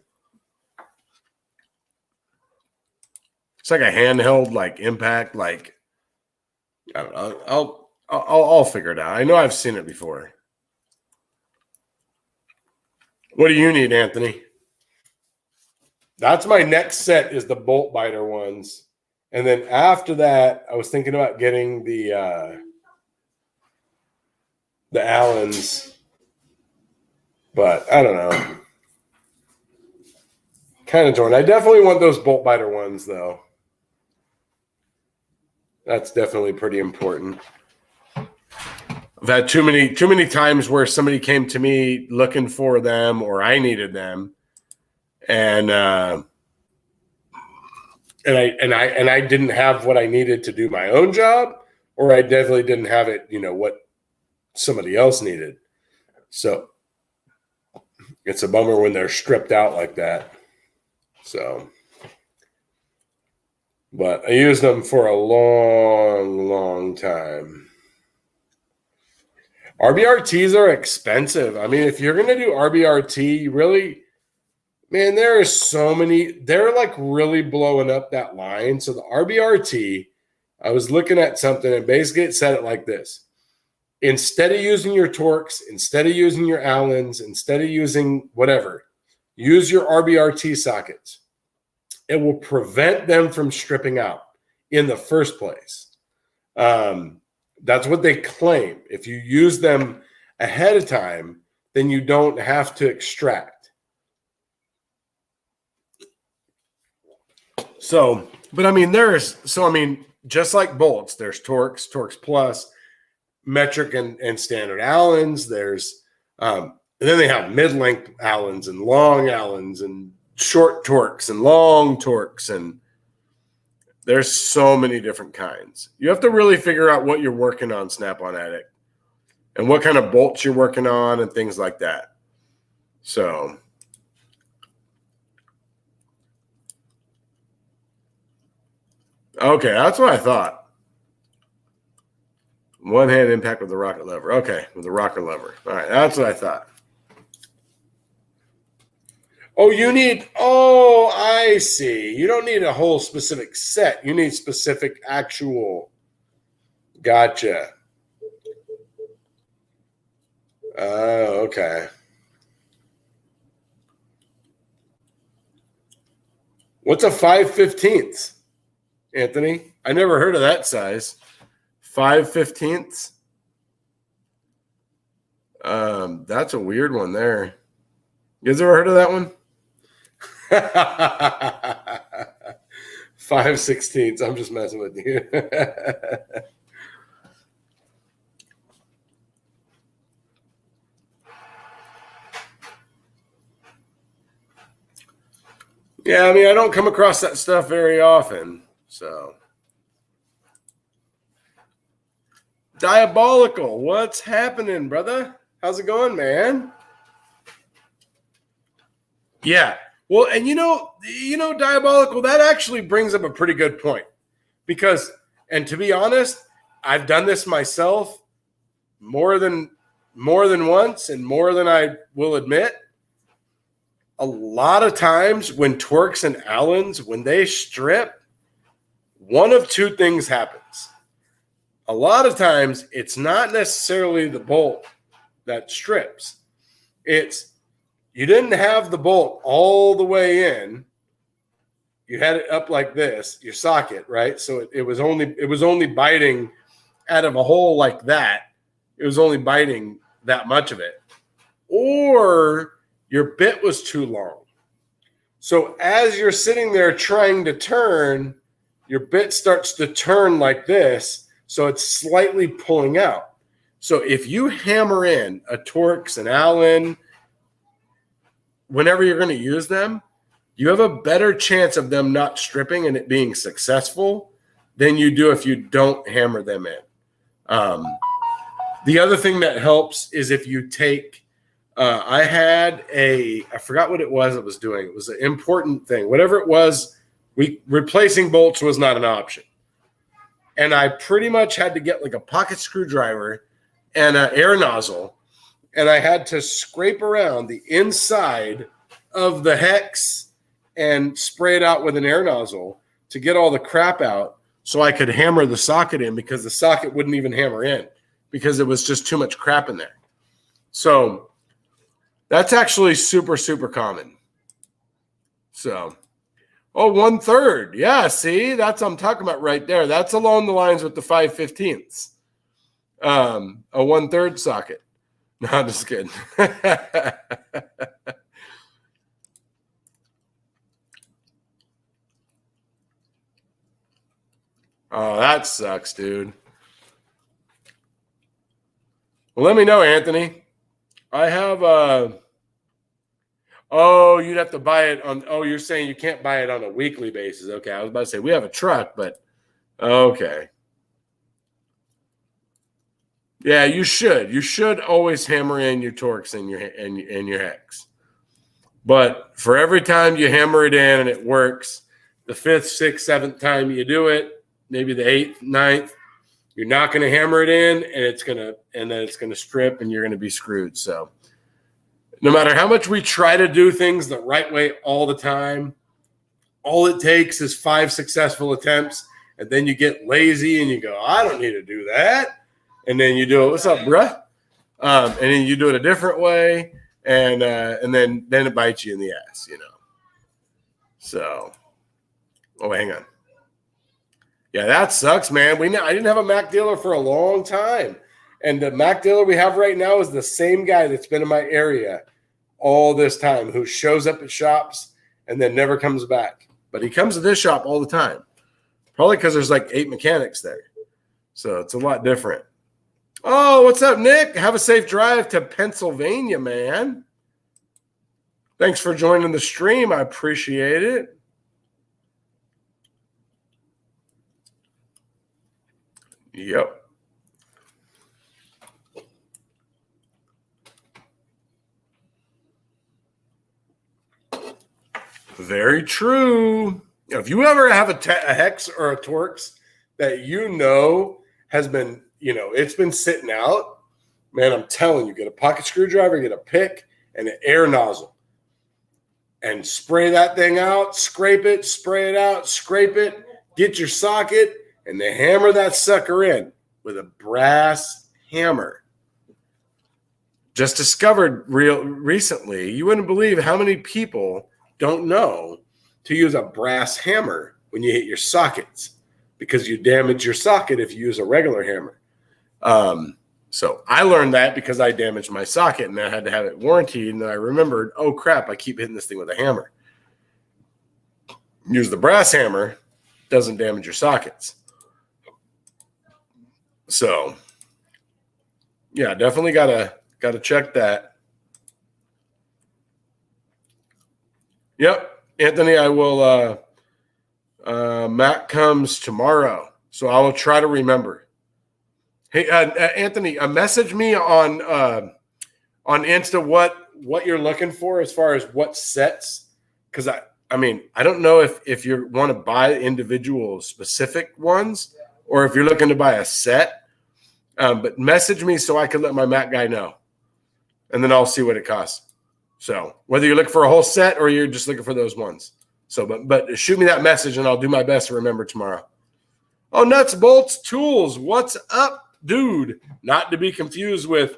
It's like a handheld, like impact, like I don't know. I'll figure it out. I know I've seen it before. What do you need, Anthony? That's my next set is the bolt biter ones, and then after that, I was thinking about getting the Allens. But I don't know. Kind of torn. I definitely want those bolt biter ones, though. That's definitely pretty important. I've had too many times where somebody came to me looking for them, or I needed them, and I didn't have what I needed to do my own job, or I definitely didn't have it, what somebody else needed. So. It's a bummer when they're stripped out like that. So, but I used them for a long, long time. RBRTs are expensive. I mean, if you're going to do RBRT, you really, man, there are so many. They're like really blowing up that line. So the RBRT, I was looking at something and basically it said it like this. Instead of using your Torx, instead of using your Allens, instead of using whatever, use your RBRT sockets. It will prevent them from stripping out in the first place. That's what they claim. If you use them ahead of time, then you don't have to extract. So, but I mean, just like bolts, there's Torx, Torx Plus, metric and standard Allens. There's and then they have mid-length Allens and long Allens and short Torx and long Torx, and there's so many different kinds. You have to really figure out what you're working on, Snap-on Addict, and what kind of bolts you're working on and things like that. So okay, that's what I thought. One hand impact with the rocket lever. Okay, with the rocker lever. All right, that's what I thought. Oh, I see. You don't need a whole specific set. You need specific actual. Gotcha. Oh, okay. What's a 5/15, Anthony? I never heard of that size. 5/15. That's a weird one there. You guys ever heard of that one? 5/16. I'm just messing with you. Yeah, I mean, I don't come across that stuff very often. So, Diabolical, what's happening, brother? How's it going, man? Yeah. Well, and Diabolical, that actually brings up a pretty good point. Because, and to be honest, I've done this myself more than once and more than I will admit. A lot of times when Torx and Allens, when they strip, one of two things happens. A lot of times it's not necessarily the bolt that strips. It's you didn't have the bolt all the way in. You had it up like this, your socket, right? So it was only biting out of a hole like that. It was only biting that much of it. Or your bit was too long. So as you're sitting there trying to turn, your bit starts to turn like this. So it's slightly pulling out. So if you hammer in a Torx, an Allen, whenever you're going to use them, you have a better chance of them not stripping and it being successful than you do if you don't hammer them in. The other thing that helps is if you take I forgot what it was doing. It was an important thing. Whatever it was, replacing bolts was not an option. And I pretty much had to get like a pocket screwdriver and an air nozzle. And I had to scrape around the inside of the hex and spray it out with an air nozzle to get all the crap out so I could hammer the socket in, because the socket wouldn't even hammer in because it was just too much crap in there. So that's actually super, super common. So, 1/3. Yeah, see, that's what I'm talking about right there. That's along the lines with the 5/15. A 1/3 socket. No, I'm just kidding. Oh, that sucks, dude. Well, let me know, Anthony. I have you'd have to buy it on. Oh, you're saying you can't buy it on a weekly basis. Okay, I was about to say we have a truck, but okay. Yeah, you should. You should always hammer in your Torx and your hex. But for every time you hammer it in and it works, the 5th, 6th, 7th time you do it, maybe the 8th, 9th, you're not going to hammer it in, and then it's gonna strip, and you're going to be screwed. So, no matter how much we try to do things the right way all the time, all it takes is 5 successful attempts, and then you get lazy and you go, I don't need to do that. And then you do it, what's up, bruh? And then you do it a different way, and then it bites you in the ass, So, hang on. Yeah, that sucks, man. I didn't have a Mac dealer for a long time. And the Mac dealer we have right now is the same guy that's been in my area all this time, who shows up at shops and then never comes back. But he comes to this shop all the time, probably because there's like 8 mechanics there. So it's a lot different. Oh, what's up, Nick? Have a safe drive to Pennsylvania, man. Thanks for joining the stream. I appreciate it. Yep. Very true. If you ever have a hex or a Torx that has been, it's been sitting out, man, I'm telling you, get a pocket screwdriver, get a pick, and an air nozzle. And spray that thing out, scrape it, spray it out, scrape it, get your socket, and then hammer that sucker in with a brass hammer. Just discovered recently, you wouldn't believe how many people don't know to use a brass hammer when you hit your sockets, because you damage your socket if you use a regular hammer. So I learned that because I damaged my socket and I had to have it warranted. And then I remembered, oh crap, I keep hitting this thing with a hammer. Use the brass hammer, doesn't damage your sockets. So yeah, definitely gotta check that. Yep, Anthony, I will. Matt comes tomorrow, so I will try to remember. Hey, Anthony, message me on Insta what you're looking for as far as what sets, because I mean I don't know if you want to buy individual specific ones or if you're looking to buy a set. But message me so I can let my Mac guy know, and then I'll see what it costs. So whether you're looking for a whole set or you're just looking for those ones. So, but shoot me that message and I'll do my best to remember tomorrow. Oh, Nuts, Bolts, Tools. What's up, dude? Not to be confused with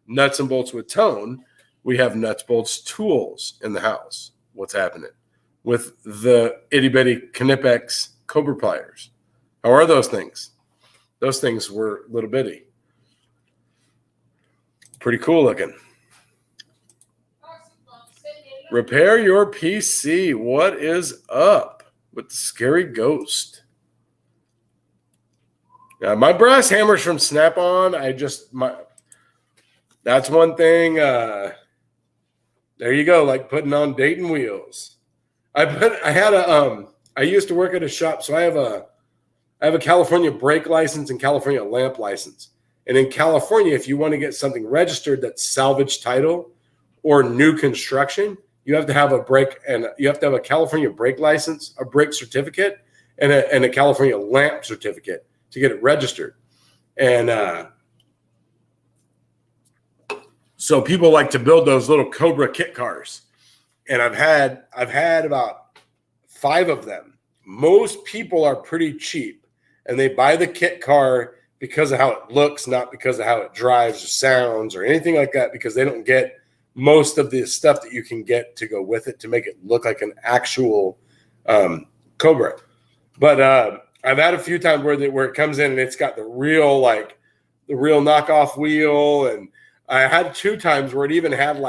Nuts and Bolts with Tone. We have Nuts, Bolts, Tools in the house. What's happening with the itty bitty Knipex Cobra pliers? How are those things? Those things were little bitty. Pretty cool looking. Repair your PC. What is up with the scary ghost? My brass hammers from Snap-on. That's one thing. There you go. Like putting on Dayton wheels. I used to work at a shop, so I have a California brake license and California lamp license. And in California, if you want to get something registered that's salvage title or new construction, you have to have a California brake license, a brake certificate, and a California lamp certificate to get it registered. And so people like to build those little Cobra kit cars. And I've had about 5 of them. Most people are pretty cheap, and they buy the kit car because of how it looks, not because of how it drives or sounds or anything like that, because they don't get most of the stuff that you can get to go with it to make it look like an actual Cobra. But I've had a few times where it comes in and it's got the real knockoff wheel. And I had 2 times where it even had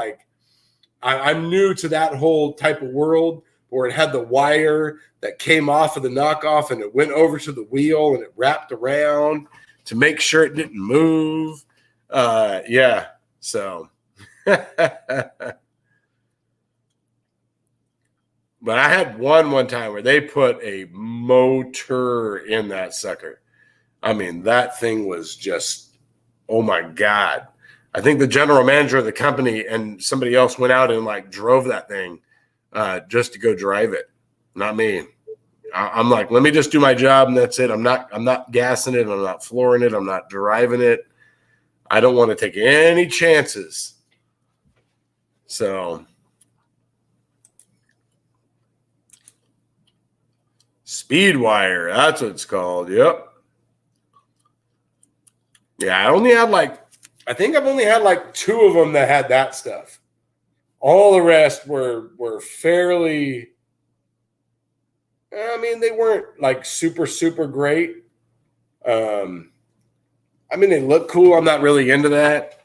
I'm new to that whole type of world, where it had the wire that came off of the knockoff and it went over to the wheel and it wrapped around to make sure it didn't move. Yeah. So, but I had one time where they put a motor in that sucker. I mean, that thing was just, oh my God. I think the general manager of the company and somebody else went out and drove that thing just to go drive it. Not me. I'm like, let me just do my job and that's it. I'm not gassing it. I'm not flooring it. I'm not driving it. I don't want to take any chances. So Speedwire, that's what it's called. Yep. Yeah, I've only had 2 of them that had that stuff. All the rest were fairly, I mean, they weren't super, super great. I mean, they look cool. I'm not really into that,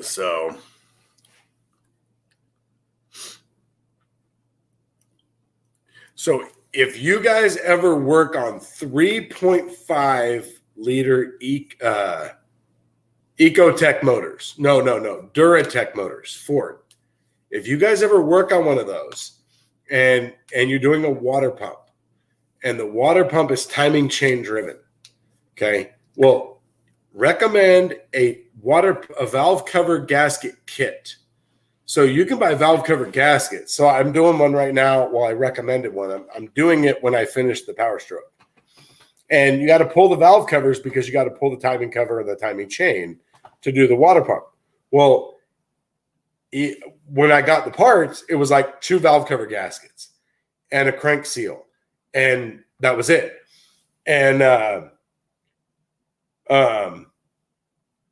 So if you guys ever work on 3.5 liter Ecotech motors, no, Duratech motors, Ford. If you guys ever work on one of those and you're doing a water pump and the water pump is timing chain driven, okay, well, recommend a valve cover gasket kit. So you can buy valve cover gaskets. So I'm doing one right now. Well, I recommended one. I'm doing it when I finish the Power Stroke. And you got to pull the valve covers because you got to pull the timing cover and the timing chain to do the water pump. Well, when I got the parts, it was 2 valve cover gaskets and a crank seal. And that was it. And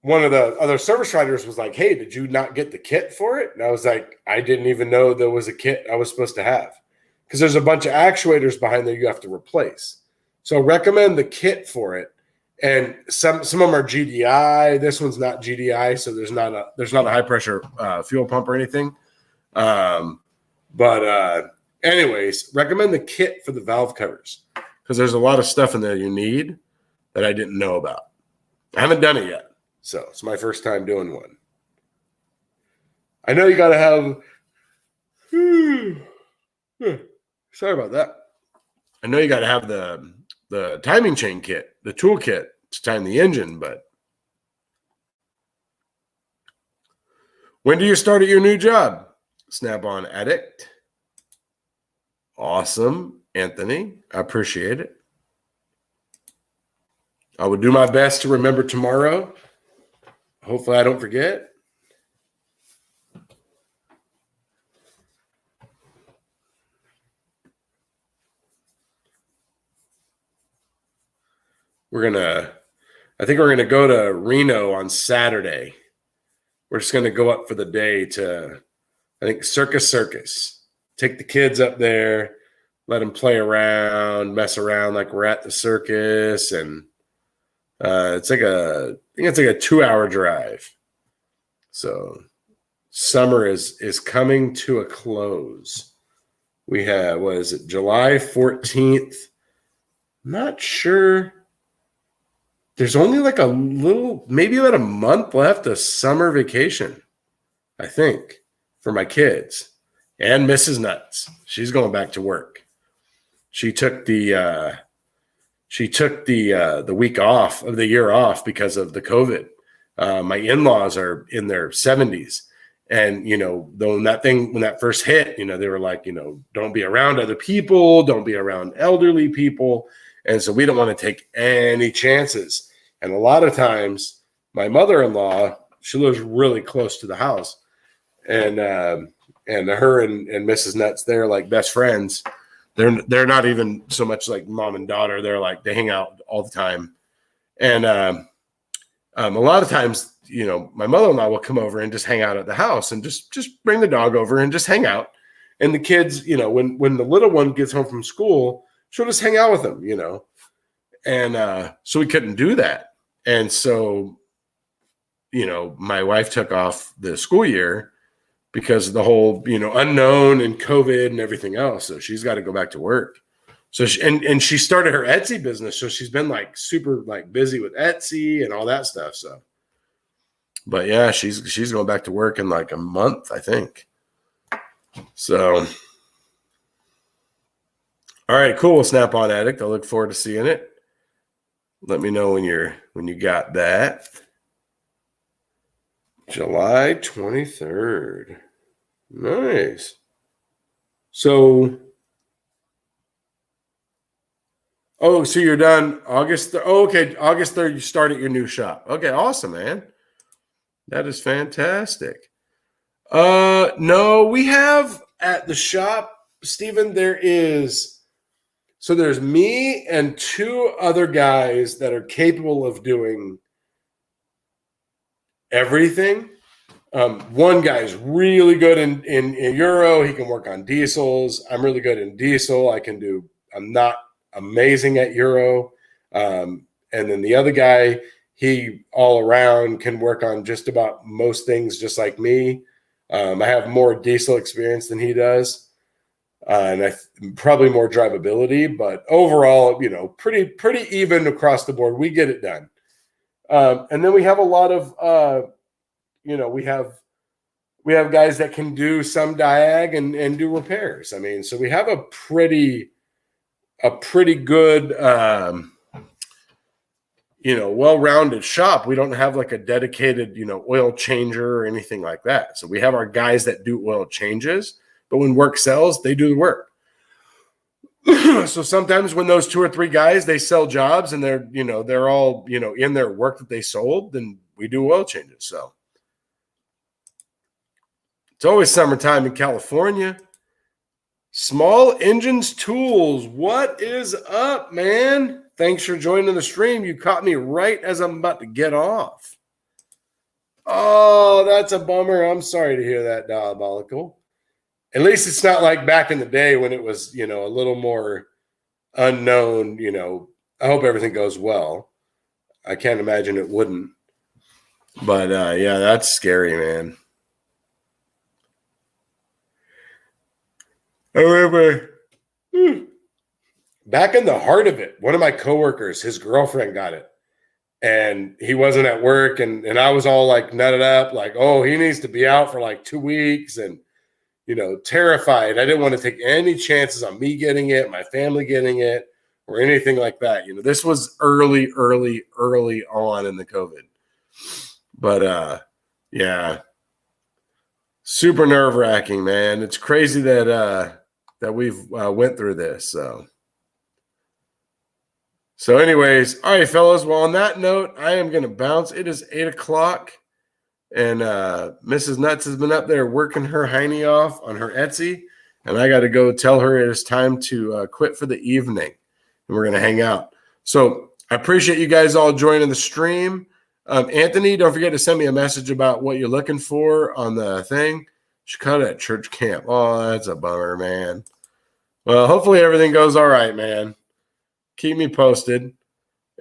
one of the other service writers was like, "Hey, did you not get the kit for it?" And I was like, "I didn't even know there was a kit I was supposed to have." Because there's a bunch of actuators behind there you have to replace. So recommend the kit for it. And some of them are GDI. This one's not GDI, so there's not a high pressure fuel pump or anything. Anyways, recommend the kit for the valve covers because there's a lot of stuff in there you need that I didn't know about. I haven't done it yet, so it's my first time doing one. I know you got to have. Sorry about that. I know you got to have the timing chain kit, the tool kit to time the engine, but when do you start at your new job? Snap-on Addict. Awesome, Anthony. I appreciate it. I will do my best to remember tomorrow. Hopefully I don't forget. I think we're gonna go to Reno on Saturday. We're just gonna go up for the day to, I think, Circus. Take the kids up there, let them play around, mess around like we're at the circus, and I think it's like a 2-hour drive. So summer is coming to a close. We have, what is it, July 14th? Not sure. There's only like a little, maybe about a month left of summer vacation, I think, for my kids and Mrs. Nuts. She's going back to work. She took the week off of the year off because of the COVID. My in-laws are in their 70s. And, when that first hit, they were like, don't be around other people, don't be around elderly people. And so we don't want to take any chances. And a lot of times my mother-in-law, she lives really close to the house. And her and Mrs. Nuts, they're like best friends. They're not even so much like mom and daughter. They're like, they hang out all the time. And a lot of times, my mother-in-law will come over and just hang out at the house and just bring the dog over and just hang out. And the kids, when the little one gets home from school, she'll just hang out with them, And so we couldn't do that. And so, my wife took off the school year because of the whole, unknown and COVID and everything else. So she's got to go back to work. So she started her Etsy business. So she's been like super like busy with Etsy and all that stuff. So, but yeah, she's going back to work in like a month, I think. So, all right, cool. Snap-on Addict. I look forward to seeing it. Let me know when you got that. July 23rd. Nice. So you're done August. Okay. August 3rd, you start at your new shop. Okay. Awesome, man. That is fantastic. No, we have at the shop, Stephen, there's me and 2 other guys that are capable of doing everything. One guy's really good in Euro. He can work on diesels. I'm really good in diesel. I'm not amazing at Euro. And then the other guy, he all around can work on just about most things just like me. I have more diesel experience than he does. And probably more drivability, but overall, pretty even across the board. We get it done. And then we have a lot of, we have guys that can do some diag and do repairs. I mean, so we have a pretty good, well-rounded shop. We don't have like a dedicated, oil changer or anything like that. So we have our guys that do oil changes. But when work sells, they do the work. So sometimes when those 2 or 3 guys, they sell jobs and they're all, in their work that they sold, then we do oil changes. So it's always summertime in California. Small Engines Tools. What is up, man? Thanks for joining the stream. You caught me right as I'm about to get off. Oh, that's a bummer. I'm sorry to hear that, Diabolical. At least it's not like back in the day when it was, a little more unknown. I hope everything goes well. I can't imagine it wouldn't. But yeah, that's scary, man. I remember back in the heart of it, one of my coworkers, his girlfriend got it. And he wasn't at work, and I was all like nutted up, like, oh, he needs to be out for like 2 weeks, and terrified. I didn't want to take any chances on me getting it, my family getting it, or anything like that. This was early on in the COVID. But yeah, super nerve-wracking, man. It's crazy that we've went through this. So anyways, all right, fellas. Well, on that note, I am going to bounce. It is 8 o'clock, and Mrs. Nuts has been up there working her hiney off on her Etsy, and I got to go tell her it is time to quit for the evening, and we're going to hang out. So I appreciate you guys all joining the stream. Anthony, don't forget to send me a message about what you're looking for on the thing. Chicago at church camp. Oh, that's a bummer, man. Well, hopefully everything goes all right, man. Keep me posted.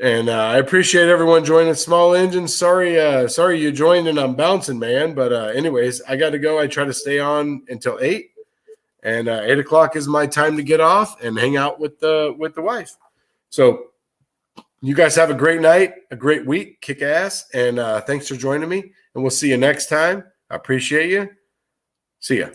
And I appreciate everyone joining Small Engine. Sorry you joined and I'm bouncing, man. But anyways, I got to go. I try to stay on until 8. And 8 o'clock is my time to get off and hang out with the wife. So you guys have a great night, a great week, kick ass. And thanks for joining me. And we'll see you next time. I appreciate you. See ya.